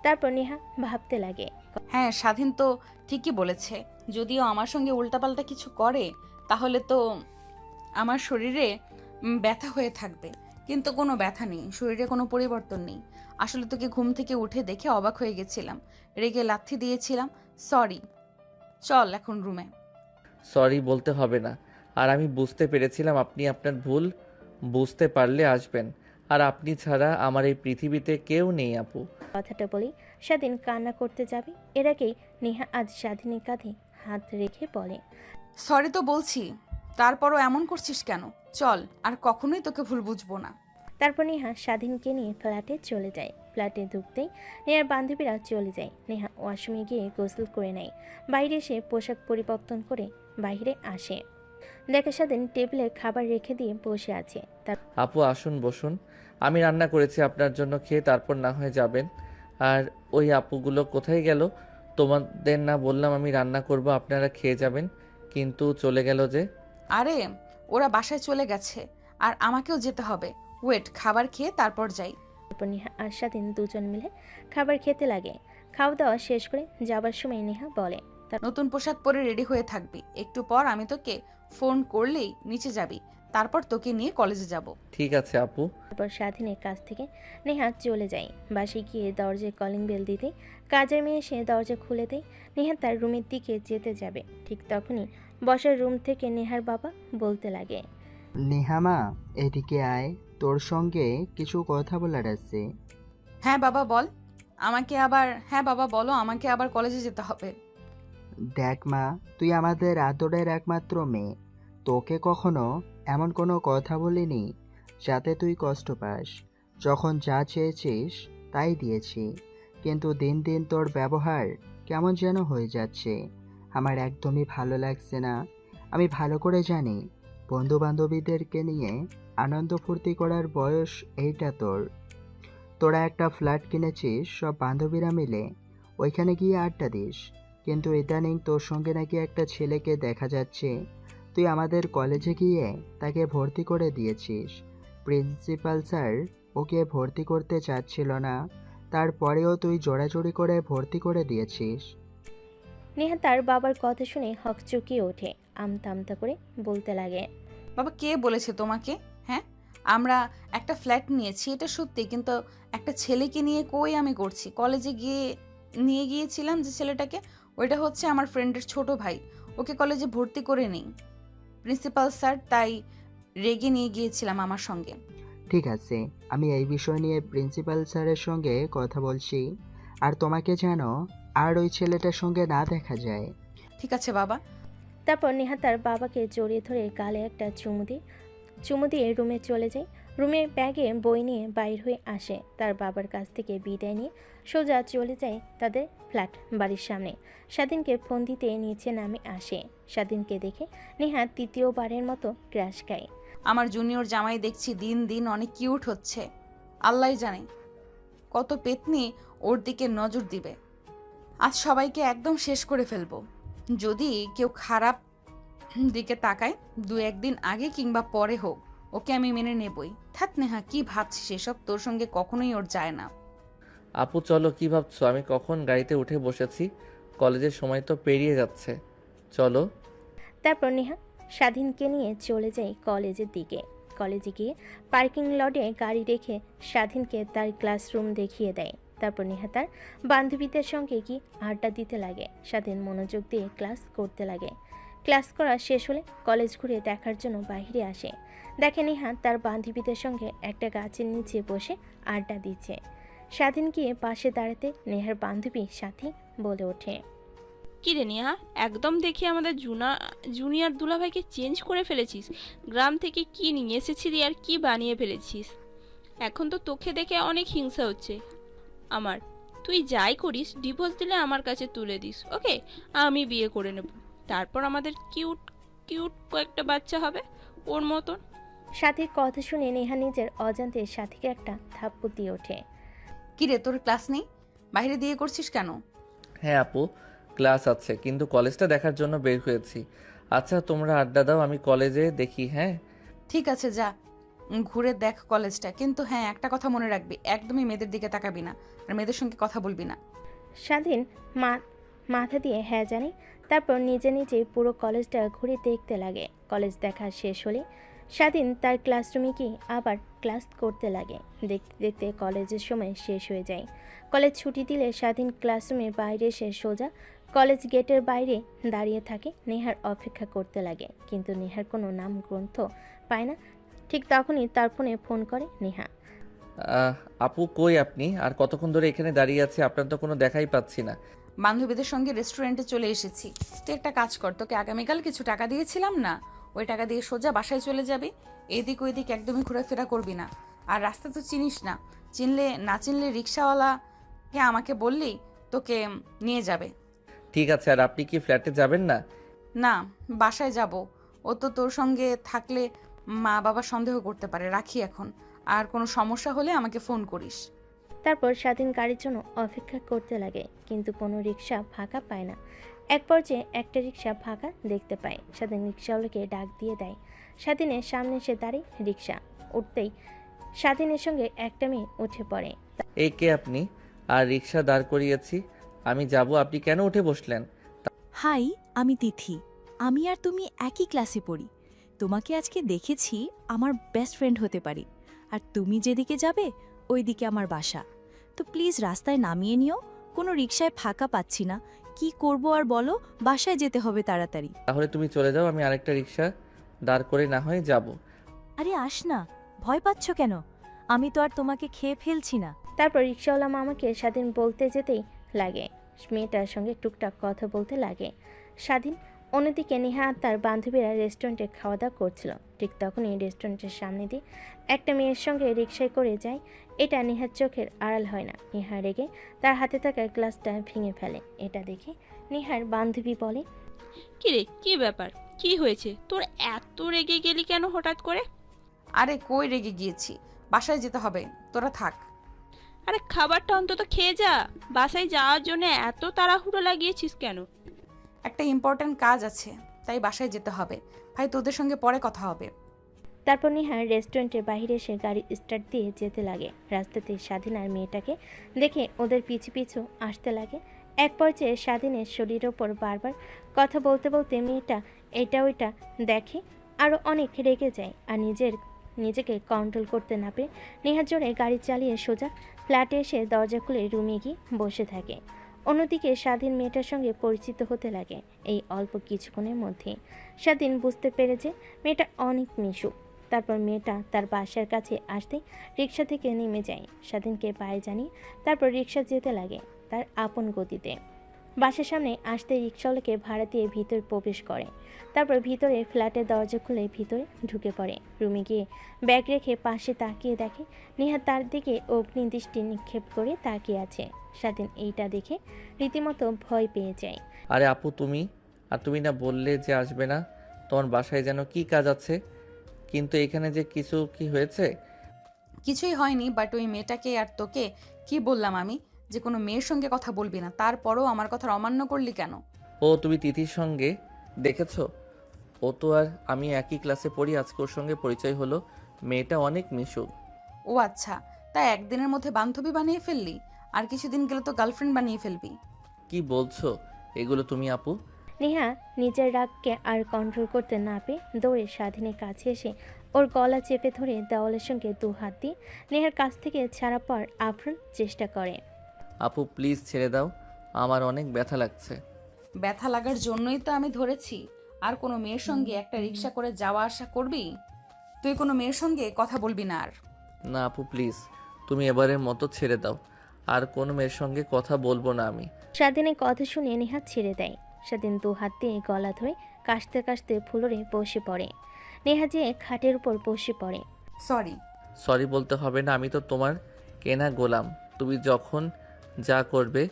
তারপর নেহা ভাবতে লাগে। হ্যাঁ, স্বাধীন তো ঠিকই বলেছে। যদিও আমার সঙ্গে উল্টাপাল্টা কিছু করে তাহলে তো আমার শরীরে ব্যথা হয়ে থাকবে, কিন্তু কোনো ব্যথা নেই, শরীরে কোনো পরিবর্তন নেই। আসলে তোকে ঘুম থেকে উঠে দেখে অবাক হয়ে গেছিলাম, রেগে লাথি দিয়েছিলাম। সরি, চল এখন রুমে। সরি বলতে হবে না। আর আমি বুঝতে পেরেছিলাম আপনি আপনার ভুল বুঝতে পারলে আসবেন। আর আপনি ছাড়া আমার এই পৃথিবীতে কেউ নেই আপু। কথাটা বলেই স্বাধীন কান্না করতে যাবে। এর আগেই নেহা আজ স্বাধীনের কাঁধে হাত রেখে বলে, সরি তো বলছি, তারপরও এমন করছিস কেন? চল, আর কখনোই তোকে ভুল বুঝবো না। তারপর নেহা স্বাধীনকে নিয়ে ফ্ল্যাটে চলে যায়। ফ্ল্যাটে ঢুকতেই নেহার বান্ধবীরা চলে যায়। নেহা ওয়াশরুমে গিয়ে গোসল করে নেয়। বাইরে এসে পোশাক পরিবর্তন করে বাইরে আসে। দেখে স্বাধীন টেবিলে খাবার রেখে দিয়ে বসে আছে। আপু আসুন বসুন, আমি রান্না করেছি আপনার জন্য, খেয়ে তারপর না হয় যাবেন। আর ওই আপুগুলো কোথায় গেল? তোমাদের না বললাম আমি রান্না করব, আপনারা খেয়ে যাবেন, কিন্তু চলে গেল যে? আরে ওরা বাসায় চলে গেছে, আর আমাকেও যেতে হবে। ওয়েট, খাবার খেয়ে তারপর যাই। তারপর নেহা আর স্বাধীন দুজন মিলে খাবার খেতে লাগে। খাওয়া দাওয়া শেষ করে যাবার সময় নেহা বলে, নতুন পোশাক পরে রেডি হয়ে থাকবি, একটু পর আমি তোকে ফোন করলেই নিচে যাবি, তারপর তোকে নিয়ে কলেজে যাব। ঠিক আছে আপু। তারপর স্বাধীনের কাছ থেকে নেহা চলে যায়। বাসে গিয়ে দরজায় কলিং বেল দিতে কাজের মেয়ে এসে দরজা খুলে দেয়। নেহা তার রুমের দিকে যেতে যাবে, ঠিক তখনই বসার রুম থেকে নেহার বাবা বলতে লাগে, নেহামা এদিকে আয়, তোর সঙ্গে কিছু কথা বলার আছে। হ্যাঁ বাবা বল, হ্যাঁ বাবা বলো, আমাকে আবার কলেজে যেতে হবে। দেখ মা, তুই আমাদের আদরের একমাত্র মেয়ে, তোকে কখনো এমন কোনো কথা বলিনি যাতে তুই কষ্ট পাস। যখন যা চেয়েছিস তাই দিয়েছি, কিন্তু দিন দিন তোর ব্যবহার কেমন যেন হয়ে যাচ্ছে। আমার একদমই ভালো লাগছে না। আমি ভালো করে জানি বন্ধু বান্ধবীদেরকে নিয়ে আনন্দ ফুর্তি করার বয়স এইটা তোর। তোরা একটা ফ্ল্যাট কিনেছিস সব বান্ধবীরা মিলে, ওইখানে গিয়ে আড্ডা দিস, কিন্তু ইদানিং তোর সঙ্গে নাকি একটা ছেলেকে দেখা যাচ্ছে। তুই আমাদের কলেজে গিয়ে তাকে ভর্তি করে দিয়েছিস। প্রিন্সিপাল স্যার ওকে ভর্তি করতে চাচ্ছিল না, তারপরেও তুই জোড়াজোড়ি করে ভর্তি করে দিয়েছিস। নেহা তার বাবার কথা শুনে হকচকিয়ে ওঠে। আমতা আমতা করে বলতে লাগে, বাবা কে বলেছে তোমাকে? হ্যাঁ, আমরা একটা ফ্ল্যাট নিয়েছি এটা সত্যি, কিন্তু একটা ছেলেকে নিয়ে কই আমি করছি। কলেজে নিয়ে গিয়েছিলাম যে ছেলেটাকে, ওইটা হচ্ছে আমার ফ্রেন্ডের ছোট ভাই, ওকে কলেজে ভর্তি করে নেই প্রিন্সিপাল স্যার, তাই রেগে নিয়ে গিয়েছিলাম আমার সঙ্গে। ঠিক আছে, আমি এই বিষয় নিয়ে প্রিন্সিপাল স্যারের সঙ্গে কথা বলছি। আর তোমাকে যেন আর ওই ছেলেটার সঙ্গে না দেখা যায়। ঠিক আছে বাবা। তারপর নেহা তার বাবাকে জড়িয়ে ধরে গালে একটা চুমু দিয়ে রুমে চলে যায়। রুমে ব্যাগে বই নিয়ে বাইর হয়ে আসে। তার বাবার কাছ থেকে বিদায় নিয়ে সোজা চলে যায় তাদের ফ্ল্যাট বাড়ির সামনে। স্বাধীনকে ফোন দিতে নিচে নামে আসে। স্বাধীনকে দেখে নেহা তৃতীয়বারের মতো ক্র্যাশ খায়। আমার জুনিয়র জামাই দেখছি দিন দিন অনেক কিউট হচ্ছে, আল্লাহ জানে কত পেতনি ওর দিকে নজর দিবে। আজ সবাইকে একদম শেষ করে ফেলবো। যদি কেউ খারাপ দিকে তাকায় 2-1 দিন আগে কিংবা পরে হোক, ওকে আমি মেনে নেবই। থাক নেহা, কি ভাবছিস এসব? তোর সঙ্গে কখনোই ওর যায় না। আপু চলো, কি ভাবছো? আমি কখন গাড়িতে উঠে বসেছি, কলেজের সময় তো পেরিয়ে যাচ্ছে, চলো। তারপর নেহা স্বাধীনকে নিয়ে চলে যায় কলেজের দিকে। কলেজে গিয়ে পার্কিং লটে গাড়ি রেখে স্বাধীনকে তার ক্লাসরুম দেখিয়ে দেয়। তারপর নেহা তার বান্ধবীদের সঙ্গে কি আড্ডা দিতে লাগে। স্বাধীন মনোযোগ দিয়ে ক্লাস করতে লাগে। ক্লাস করা শেষ হলে কলেজ ঘুরে দেখার জন্য বাইরে আসে। দেখে নেহা তার বান্ধবীদের সঙ্গে একটা গাছের নিচে বসে আড্ডা দিচ্ছে। স্বাধীন গিয়ে পাশে দাঁড়াতে নেহার বান্ধবী সাথী বলে ওঠে, কি রে নেহা, একদম দেখি আমাদের জুনিয়র দুলাভাইকে চেঞ্জ করে ফেলেছিস। গ্রাম থেকে কি নিয়ে এসেছিলি আর কি বানিয়ে ফেলেছিস। এখন তো তোকে দেখে অনেক হিংসা হচ্ছে আমার। তুই যাই করিস, ডিভোর্স দিলে আমার কাছে তুলে দিস, ওকে? আমি বিয়ে করে নেব, তারপর আমাদের কিউট কিউট কয়েকটা বাচ্চা হবে ওর মতন। সাথীর কথা শুনে নেহা নিজের অজান্তে সাথীকে একটা থাপ্পড় দিয়ে ওঠে। কি রে, তোর ক্লাস নেই? বাইরে দিয়ে করছিস কেন? হ্যাঁ আপু, ক্লাস আছে, কিন্তু কলেজটা দেখার জন্য বের হয়েছি। আচ্ছা তোমরা আড্ডা দাও, আমি কলেজে দেখি। হ্যাঁ ঠিক আছে, যা ঘুরে দেখ কলেজটা, কিন্তু হ্যাঁ একটা কথা মনে রাখবি, একদমই মেয়েদের দিকে তাকাবি না আর মেয়েদের সঙ্গে কথা বলবি না। স্বাধীন মাথা দিয়ে হ্যাঁ জানে। তারপর নিজে নিজেই পুরো কলেজটা ঘুরে দেখতে লাগে। কলেজ দেখা শেষ হলে স্বাধীন তার ক্লাসরুমে গিয়ে আবার ক্লাস করতে লাগে। দেখতে দেখতে কলেজের সময় শেষ হয়ে যায়। কলেজ ছুটি দিলে স্বাধীন ক্লাসরুমের বাইরে এসে সোজা কলেজ গেটের বাইরে দাঁড়িয়ে থাকে। নেহার অপেক্ষা করতে লাগে, কিন্তু নেহার কোনো নাম গ্রন্থ পায় না। ঠিক তখনই তার ফোন করে নেহা। আপু কই আপনি? আর কতক্ষণ ধরে এখানে দাঁড়িয়ে আছি, আপনার তো কোনো দেখাই পাচ্ছি না। বান্ধবীদের সঙ্গে রেস্টুরেন্টে চলে এসেছি। তুই একটা কাজ কর, তোকে আগামীকাল কিছু টাকা দিয়েছিলাম না, ওই টাকা দিয়ে সোজা বাসায় চলে যাবি। এদিক ওইদিক একদমই ঘোরাফেরা করবি না। আর রাস্তা তো চিনিস না, চিনলে রিক্সাওয়ালাকে আমাকে বললি তোকে নিয়ে যাবে। ঠিক আছে, আর আপনি কি ফ্ল্যাটে যাবেন না? না, বাসায় যাব। ও তো তোর সঙ্গে থাকলে মা বাবা সন্দেহ করতে পারে। রাখি এখন, আর কোনো সমস্যা হলে আমাকে ফোন করিস। তারপর স্বাধীন গাড়ির জন্য অপেক্ষা করতে লাগে, কিন্তু কোনো রিক্সা ফাঁকা পায় না। এক পর্যায়ে একটা রিক্সা ফাঁকা দেখতে পায়। স্বাধীন রিক্সাওয়ালাকে ডাক দিয়ে দেয়। স্বাধীনের সামনে এসে দাঁড়িয়ে রিক্সা উঠতেই স্বাধীনের সঙ্গে একটা মেয়ে উঠে পড়ে। এই কে আপনি? আর রিক্সা দাঁড় করিয়েছি, আমি যাব, আপনি কেন উঠে বসলেন? হাই, আমি তিথি। আমি আর তুমি একই ক্লাসে পড়ি। তোমাকে আজকে দেখেছি, আমার বেস্ট ফ্রেন্ড হতে পারি। আর তুমি যেদিকে যাবে ওই দিকে আমার বাসা। তো প্লিজ রাস্তায় নামিয়ে নিও, কোনো রিকশায় ফাঁকা পাচ্ছি না। কি করব আর বলো, বাসায় যেতে হবে তাড়াতাড়ি। তাহলে তুমি চলে যাও, আমি আরেকটা রিক্সা দাঁড় করে না হয় যাব। আরে আস না, ভয় পাচ্ছ কেন? আমি তো আর তোমাকে খেয়ে ফেলছি না। তারপর রিক্সাওয়ালা মামাকে স্বাধীন বলতে যেতেই লাগে। মেয়েটার সঙ্গে টুকটাক কথা বলতে লাগে স্বাধীন। অন্যদিকে নেহা আর তার বান্ধবীরা রেস্টুরেন্টে খাওয়া দাওয়া করছিল। ঠিক তখনই রেস্টুরেন্টের সামনে দিয়ে একটা মেয়ের সঙ্গে রিক্সায় করে যায়। এটা নেহার চোখের আড়াল হয় না। নেহা রেগে তার হাতে থাকা গ্লাসটা ভেঙে ফেলে। এটা দেখে নেহার বান্ধবী বলে, কি রে, কি ব্যাপার, কি হয়েছে তোর? এত রেগে গেলি কেন হঠাৎ করে? আরে কই রেগে গিয়েছি, বাসায় যেতে হবে, তোরা থাক। আরে খাবারটা অন্তত খেয়ে যা। বাসায় যাওয়ার জন্য এত তাড়াহুড়ো লাগিয়েছিস কেন? একটা ইম্পর্ট্যান্ট কাজ আছে, তাই বাসায় যেতে হবে। ভাই তোদের সঙ্গে পরে কথা হবে। তারপর নেহা রেস্টুরেন্টের বাইরে এসে গাড়ি স্টার্ট দিয়ে যেতে লাগে। রাস্তাতে স্বাধীন আর মেয়েটাকে দেখে ওদের পিছু পিছু আসতে লাগে। এক পর্যায়ে স্বাধীনের শরীরের ওপর বারবার কথা বলতে বলতে মেয়েটা এটা ওইটা দেখে, আরও অনেক রেগে যায়। আর নিজেকে কন্ট্রোল করতে না পেরে নেহার জোরে গাড়ি চালিয়ে সোজা ফ্ল্যাটে এসে দরজা খুলে রুমে গিয়ে বসে থাকে। অন্যদিকে স্বাধীন মেয়েটার সঙ্গে পরিচিত হতে লাগে। এই অল্প কিছুক্ষণের মধ্যে স্বাধীন বুঝতে পেরে যে মেয়েটা অনেক মিশুক। তারপর মেয়েটা তার বাসার কাছে আসতেই রিক্সা থেকে নেমে যায়। স্বাধীনকে পায়ে জানিয়ে তারপর রিক্সা যেতে লাগে তার আপন গতিতে। বাসার সামনে আসতে রিক্সাওয়ালাকে ভাড়া দিয়ে ভিতরে প্রবেশ করে। তারপর ভিতরে ফ্ল্যাটের দরজা খুলে ভিতরে ঢুকে পড়ে। রুমে গিয়ে ব্যাগ রেখে পাশে তাকিয়ে দেখে নেহা তার দিকে অগ্নিদৃষ্টি নিক্ষেপ করে তাকিয়ে আছে। স্বাধীন এইটা দেখে রীতিমতো ভয় পেয়ে যায়। আরে আপু তুমি, আর তুমি না বললে যে আসবে না? তোমার বাসায় যেন কি কাজ আছে, কিন্তু এখানে যে কিছু কি হয়েছে? কিছুই হয়নি, বাট ওই মেয়েটাকে আর তোকে কি বললাম আমি যে কোনো মেয়ের সঙ্গে কথা বলবি না, তারপরও আমার কথা অমান্য করলি কেন? ও তুমি তিথির সঙ্গে দেখেছো? ও তো আর আমি একই ক্লাসে পড়ি, আজকে ওর সঙ্গে পরিচয় হলো। মেয়েটা অনেক মিশুক। ও আচ্ছা, তাই একদিনের মধ্যে বান্ধবী বানিয়ে ফেললি, আর কিছুদিন গেলে তো গার্লফ্রেন্ড বানিয়ে ফেলবি। কি বলছো এগুলো তুমি আপু? নেহা নিজের রাগকে আর কন্ট্রোল করতে না পেয়ে দৌড়ে স্বাধীনের কাছে এসে ওর গলা চেপে ধরে দেওয়ালের সঙ্গে দু হাত দিয়ে নেহার কাছ থেকে ছাড়া পাওয়ার আপ্রাণ চেষ্টা করে। আপু প্লিজ ছেড়ে দাও, আমার অনেক ব্যথা লাগছে। ব্যথা লাগার জন্যই তো আমি ধরেছি, আর কোনো মেয়ের সঙ্গে একটা রিক্সা করে যাওয়া আসা করবি? তুই কোনো মেয়ের সঙ্গে কথা বলবি না আর। না আপু প্লিজ, তুমি এবারের মতো ছেড়ে দাও। আর কোনো মেয়ের সঙ্গে কথা বলবো না আমি। স্বাধীনের কথা শুনে নেহা ছেড়ে দেয়। স্বাধীন দু হাত দিয়ে গলা ধরে কাশতে কাশতে ফ্লোরে বসে পড়ে। নেহা যেয়ে খাটের উপর বসে পড়ে। সরি। সরি বলতে হবে না, আমি তো তোমার কেনা গোলাম। তুমি যখন যা করবে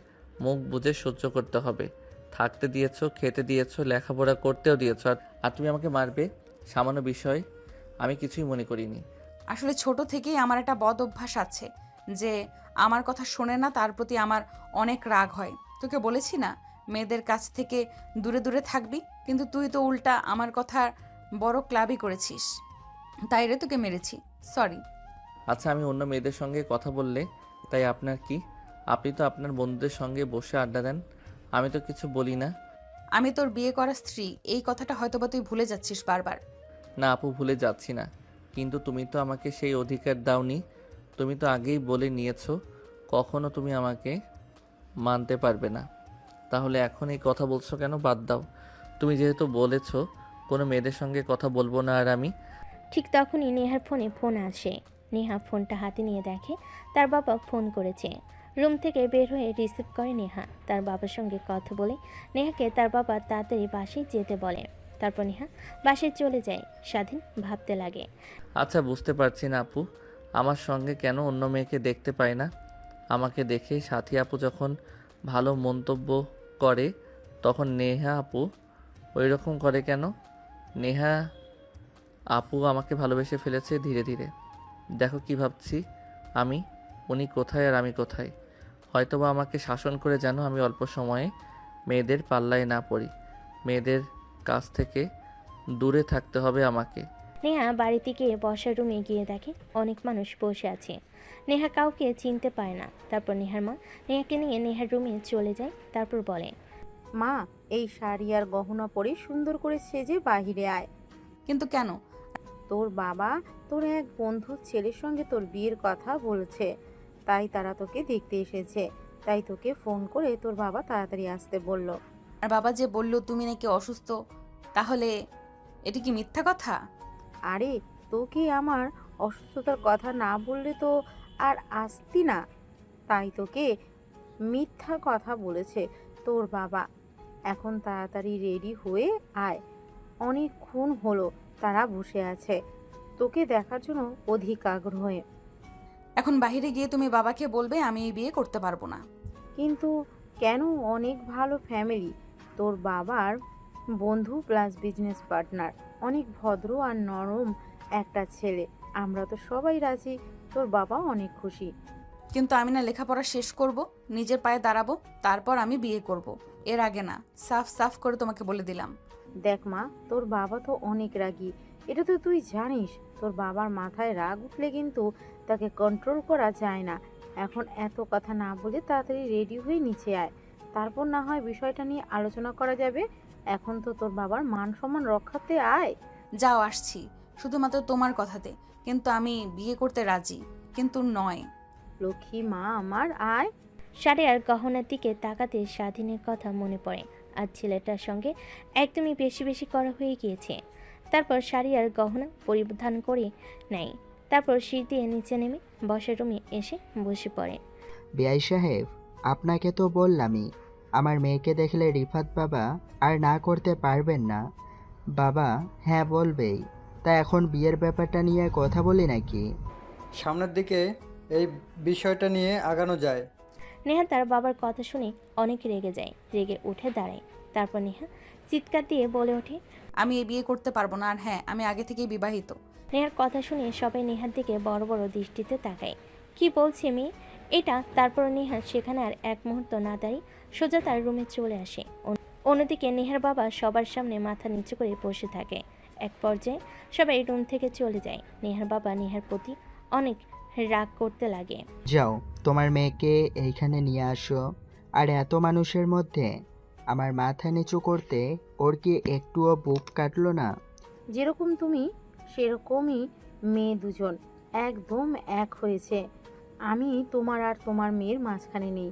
মুখ বুজে সহ্য করতে হবে। থাকতে দিয়েছো, খেতে দিয়েছো, লেখাপড়া করতেও দিয়েছো, আর তুমি আমাকে মারবে সামান্য বিষয় আমি কিছুই মনে করিনি। আসলে ছোট থেকেই আমার একটা বদ অভ্যাস আছে যে আমার কথা শোনে না, তার প্রতি আমার অনেক রাগ হয়। তোকে বলেছি না মেয়েদের কাছ থেকে দূরে দূরে থাকবি, কিন্তু তুই তো উল্টা আমার কথা বড় ক্লাবই করেছিস, তাই রে তোকে মেরেছি। সরি। আচ্ছা আমি অন্য মেয়েদের সঙ্গে কথা বললে তাই আপনার কি? আপনি তো আপনার বন্ধুদের সঙ্গে বসে আড্ডা দেন, আমি তো কিছু বলি না। আমি তোর বিয়ে করা স্ত্রী, এই কথাটা হয়তোবা তুই ভুলে যাচ্ছিস বারবার। না আপু ভুলে যাচ্ছি না, কিন্তু তুমি তো আমাকে সেই অধিকার দাওনি। তুমি তো আগেই বলে নিয়েছো কখনো তুমি আমাকে মানতে পারবে না। তাহলে এখন এই কথা বলছো কেন? বাদ দাও। তুমি যেহেতু বলেছো কোনো মেয়েদের সঙ্গে কথা বলবো না, আর আমি ঠিক তখনই নেহার ফোন আসে। নেহা ফোনটা হাতে নিয়ে দেখে তার বাবা ফোন করেছে। রুম থেকে বের হয়ে রিসিভ করে নেহা। তার বাবার সঙ্গে কথা বলে নেহাকে তার বাবা তাড়াতাড়ি বাসায় যেতে বলে। তারপর নেহা বাসায় চলে যায়। স্বাধীন ভাবতে লাগে। আচ্ছা বুঝতে পারছি না আপু আমার সঙ্গে কেন অন্য মেয়েকে দেখতে পায় না। আমাকে দেখে সাথী আপু যখন ভালো মন্তব্য করে তখন নেহা আপু ওই রকম করে কেন? নেহা আপু আমাকে ভালোবেসে ফেলেছে ধীরে ধীরে। দেখো কি ভাবছি আমি, উনি কোথায় আর আমি কোথায়। হয়তোবা আমাকে শাসন করে যেন আমি অল্প সময়ে মেয়েদের পাল্লায় না পড়ি। মেয়েদের কাছ থেকে দূরে থাকতে হবে আমাকে। নেহা বাড়িতে গিয়ে বসার রুমে গিয়ে দেখে অনেক মানুষ বসে আছে। নেহা কাউকে চিনতে পারে না। তারপর নেহার মা নেহাকে নিয়ে নেহার রুমে চলে যায়। তারপর বলে, মা, এই শাড়ি আর গহনা পরে সুন্দর করে সেজে বাহিরে আয়। কিন্তু কেন? তোর বাবা তোর এক বন্ধুর ছেলের সঙ্গে তোর বিয়ের কথা বলছে, তাই তারা তোকে দেখতে এসেছে। তাই তোকে ফোন করে তোর বাবা তাড়াতাড়ি আসতে বলল। আর বাবা যে বলল তুমি নাকি অসুস্থ, তাহলে এটা কি মিথ্যা কথা? আরে তোকে আমার অসুস্থতার কথা না বললে তো আর আসতি না, তাই তোকে মিথ্যা কথা বলেছে তোর বাবা। এখন তাড়াতাড়ি রেডি হয়ে আয়, অনেকক্ষণ হলো তারা বসে আছে তোকে দেখার জন্য অধিক আগ্রহে। এখন বাইরে গিয়ে তুমি বাবাকে বলবে আমি এই বিয়ে করতে পারবো না। কিন্তু কেন? অনেক ভালো ফ্যামিলি, তোর বাবার বন্ধু প্লাস বিজনেস পার্টনার, অনেক ভদ্র আর নরম একটা ছেলে। আমরা তো সবাই রাজি, তোর বাবা অনেক খুশি। কিন্তু আমি না লেখাপড়া শেষ করব, নিজের পায়ে দাঁড়াবো, তারপর আমি বিয়ে করব, এর আগে না। সাফ সাফ করে তোমাকে বলে দিলাম। দেখ মা, তোর বাবা তো অনেক রাগী, এটা তো তুই জানিস। তোর বাবার মাথায় রাগ উঠলে কিন্তু তাকে কন্ট্রোল করা যায় না। এখন এত কথা না বলে তাড়াতাড়ি রেডি হয়ে নিচে আয়, তারপর না হয় বিষয়টা নিয়ে আলোচনা করা যাবে। এখন তো তোর বাবার মান সম্মান রক্ষাতে আয়। যাও, আসছি, শুধুমাত্র তোমার কথাতে। কিন্তু আমি বিয়ে করতে রাজি, কিন্তু নয়। লক্ষ্মী মা আমার, আয়। শাড়ি আর গহনার দিকে তাকাতে স্বাধীনের কথা মনে পড়ে। আর ছেলেটার সঙ্গে একদমই বেশি বেশি করা হয়ে গিয়েছে। তারপর শাড়ি আর গহনা পরিধান করে নেয়। তারপর সিঁড়ি দিয়ে নিচে নেমে বসার রুমে এসে বসে পড়ে। বিআই সাহেব, আপনাকে তো বললামই আমার মেয়েকে দেখলে রিফাত বাবা আর না করতে পারবেন না। বাবা হ্যাঁ বলবেই। তা এখন বিয়ের ব্যাপারটা নিয়ে কথা বলি নাকি? সামনের দিকে এই বিষয়টা নিয়ে আগানো যায়। নেহা তার বাবার কথা শুনে অনেক রেগে যায়। রেগে উঠে দাঁড়ায়। তারপর নেহা চিৎকার দিয়ে বলে ওঠে, আমি এই বিয়ে করতে পারবো না। আর হ্যাঁ, আমি আগে থেকেই বিবাহিত। নেহার কথা শুনে সবাই নেহার দিকে বড় বড় দৃষ্টিতে তাকায়। কি বলছে মেয়ে এটা? তারপর নেহা সেখানে আর এক মুহূর্ত না দাঁড়িয়ে সোজা তার রুমে চলে আসে। অন্যদিকে নেহার বাবা সবার সামনে মাথা নিচু করে বসে থাকে। এক পর্যায়ে সবাই রুম থেকে চলে যায়। নেহার বাবা নেহার প্রতি অনেক রাগ করতে লাগে। যাও, তোমার মেয়েকে এইখানে নিয়ে আসো। আর এত মানুষের মধ্যে আমার মাথা নিচু করতে ওর কি একটুও বুক কাটলো না? যেরকম তুমি সেরকমই মেয়ে, দুজন একদম এক হয়েছে। আমি তোমার আর তোমার মেয়ের মাঝখানে নেই।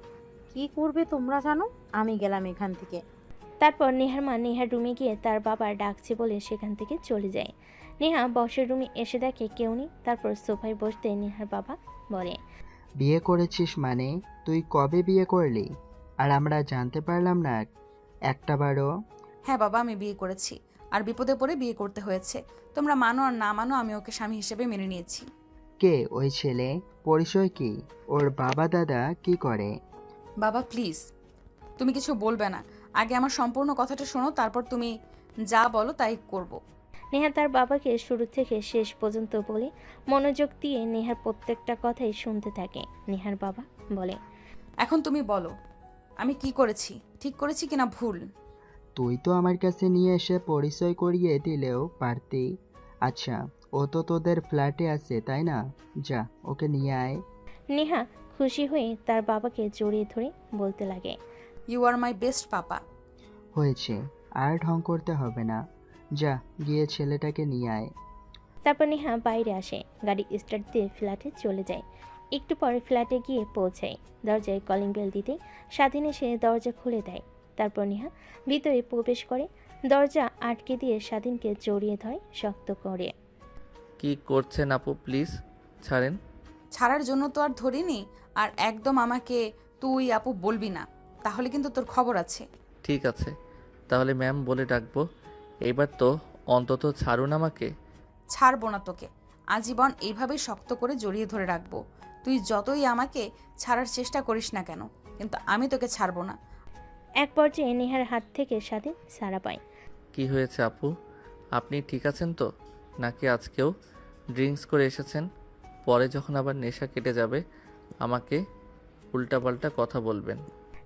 কি করবে তোমরা জানো? আমি গেলাম এখান থেকে। তারপর নেহার মা নেহার রুমে গিয়ে তার বাবা ডাকছে বলে সেখান থেকে চলে যায়। নেহা বসের রুমে এসে দেখে কেউ নেই। তারপর সোফায় বসতে নেহার বাবা বলে, বিয়ে করেছিস মানে? তুই কবে বিয়ে করলি? আর আমরা জানতে পারলাম না একটাবারও? হ্যাঁ বাবা, আমি বিয়ে করেছি, আর বিপদে পড়ে বিয়ে করতে হয়েছে। তোমরা মানো আর না মানো, আমি ওকে স্বামী হিসেবে মেনে নিয়েছি। কে ওই ছেলে? পরিচয় কি? ওর বাবা দাদা কি করে? বাবা প্লিজ, তুমি কিছু বলবে না। আগে আমার সম্পূর্ণ কথাটা শোনো, তারপর তুমি যা বলো তাই করব। নেহা তার বাবাকে শুরু থেকে শেষ পর্যন্ত বলে মনোযোগ দিয়ে নেহার প্রত্যেকটা কথাই শুনতে থাকে। নেহার বাবা বলে, এখন তুমি বলো, আমি কি করেছি, ঠিক করেছি কিনা ভুল? তুই তো আমার কাছে নিয়ে এসে পরিচয় করিয়ে দিলেও পারতি। আচ্ছা, ও তো তোদের ফ্ল্যাটে আছে তাই না? যা, ওকে নিয়ে আয়। নেহা খুশি হয়ে তার বাবাকে জড়িয়ে ধরে বলতে লাগে, ইউ আর মাই বেস্ট পাপা। হয়েছে, আর ঢং করতে হবে না। যা, গিয়ে ছেলেটাকে নিয়ে আয়। তারপর নেহা বাইরে আসে, গাড়ি স্টার্ট দিয়ে ফ্ল্যাটে চলে যায়। একটু পরে ফ্ল্যাটে গিয়ে পৌঁছায়। দরজায় কলিং বেল দিতে স্বাধীন এসে দরজা খুলে দেয়। তারপর নেহা ভিতরে প্রবেশ করে দরজা আটকে দিয়ে স্বাধীনকে জড়িয়ে ধরে শক্ত করে। কি করছেন আপু, প্লিজ ছাড়েন। ছাড়ার জন্য তো আর ধরিনি, আর একদম আমাকে তুই আপু বলবি না, তাহলে কিন্তু তোর খবর আছে। ঠিক আছে, তাহলে ম্যাম বলে ডাকবো। এবার তো অন্তত ছাড়ুন আমাকে। ছাড়বো না তোকে, আজীবন এইভাবেই শক্ত করে জড়িয়ে ধরে রাখবো। তুই যতই আমাকে ছাড়ার চেষ্টা করিস না কেন, কিন্তু আমি তোকে ছাড়বো না। এক পর্যায়ে নেহার হাত থেকে স্বাধীন ছাড়া পায়। কি হয়েছে আপু, আপনি ঠিক আছেন তো? নাকি আজকেও ড্রিঙ্কস করে এসেছেন? পরে যখন আবার নেশা কেটে যাবে আমাকে উল্টাপাল্টা কথা বলবেন।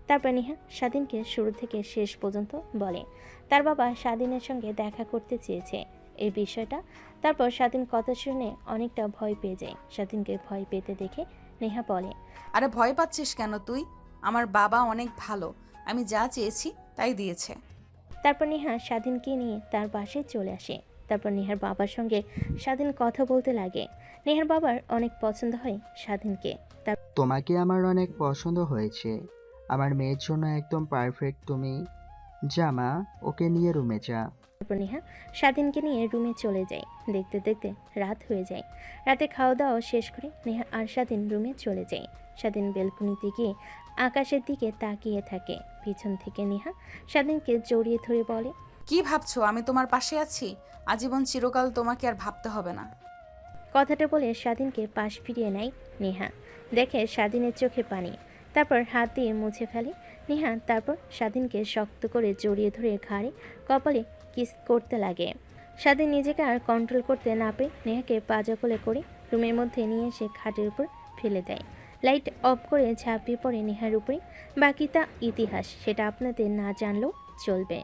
তারপর নেহা স্বাধীনকে শুরু থেকে শেষ পর্যন্ত বলে তার বাবা স্বাধীনের সঙ্গে দেখা করতে চেয়েছে এই বিষয়টা। তারপর স্বাধীন কথা শুনে অনেকটা ভয় পেয়ে যায়। স্বাধীনকে ভয় পেতে দেখে নেহা বলে, আরে ভয় পাচ্ছিস কেন তুই? আমার বাবা অনেক ভালো, আমি যা চেয়েছি তাই দিয়েছে। তারপর নেহা স্বাধীনকে নিয়ে তার বাসায় চলে আসে। তারপর নেহার বাবার সঙ্গে স্বাধীন কথা বলতে লাগে। নেহার বাবার অনেক পছন্দ হয় স্বাধীনকে। তোমাকে আমার অনেক পছন্দ হয়েছে। আমার মেয়ের জন্য একদম পারফেক্ট তুমি। যা মা, ওকে নিয়ে রুমে যা। তারপর নেহা স্বাধীনকে নিয়ে রুমে চলে যায়। দেখতে দেখতে রাত হয়ে যায়। রাতে খাওয়া দাওয়া শেষ করে নেহা আর স্বাধীন রুমে চলে যায়। স্বাধীন বেলকুনিতে গিয়ে আকাশের দিকে তাকিয়ে থাকে। পিছন থেকে নেহা স্বাধীনকে জড়িয়ে ধরে বলে, কি ভাবছো আমি তোমার পাশে আছি? আজীবন চিরকাল তোমাকে আর ভাবতে হবে না। কথাটা বলে স্বাধীনকে পাশ ফিরিয়ে নেয় নেহা। দেখে স্বাধীনের চোখে পানি। তারপর হাত দিয়ে মুছে ফেলে নেহা। তারপর স্বাধীনকে শক্ত করে জড়িয়ে ধরে ঘাড়ে কপালে কিস করতে লাগে। স্বাধীন নিজেকে আর কন্ট্রোল করতে না পেরে নেহাকে পাজা কোলে করে রুমের মধ্যে নিয়ে এসে খাটের উপর ফেলে দেয়। লাইট অফ করে ঝাঁপিয়ে পড়ে নেহার উপরে। বাকিটা ইতিহাস, সেটা আপনাদের না জানলেও চলবে।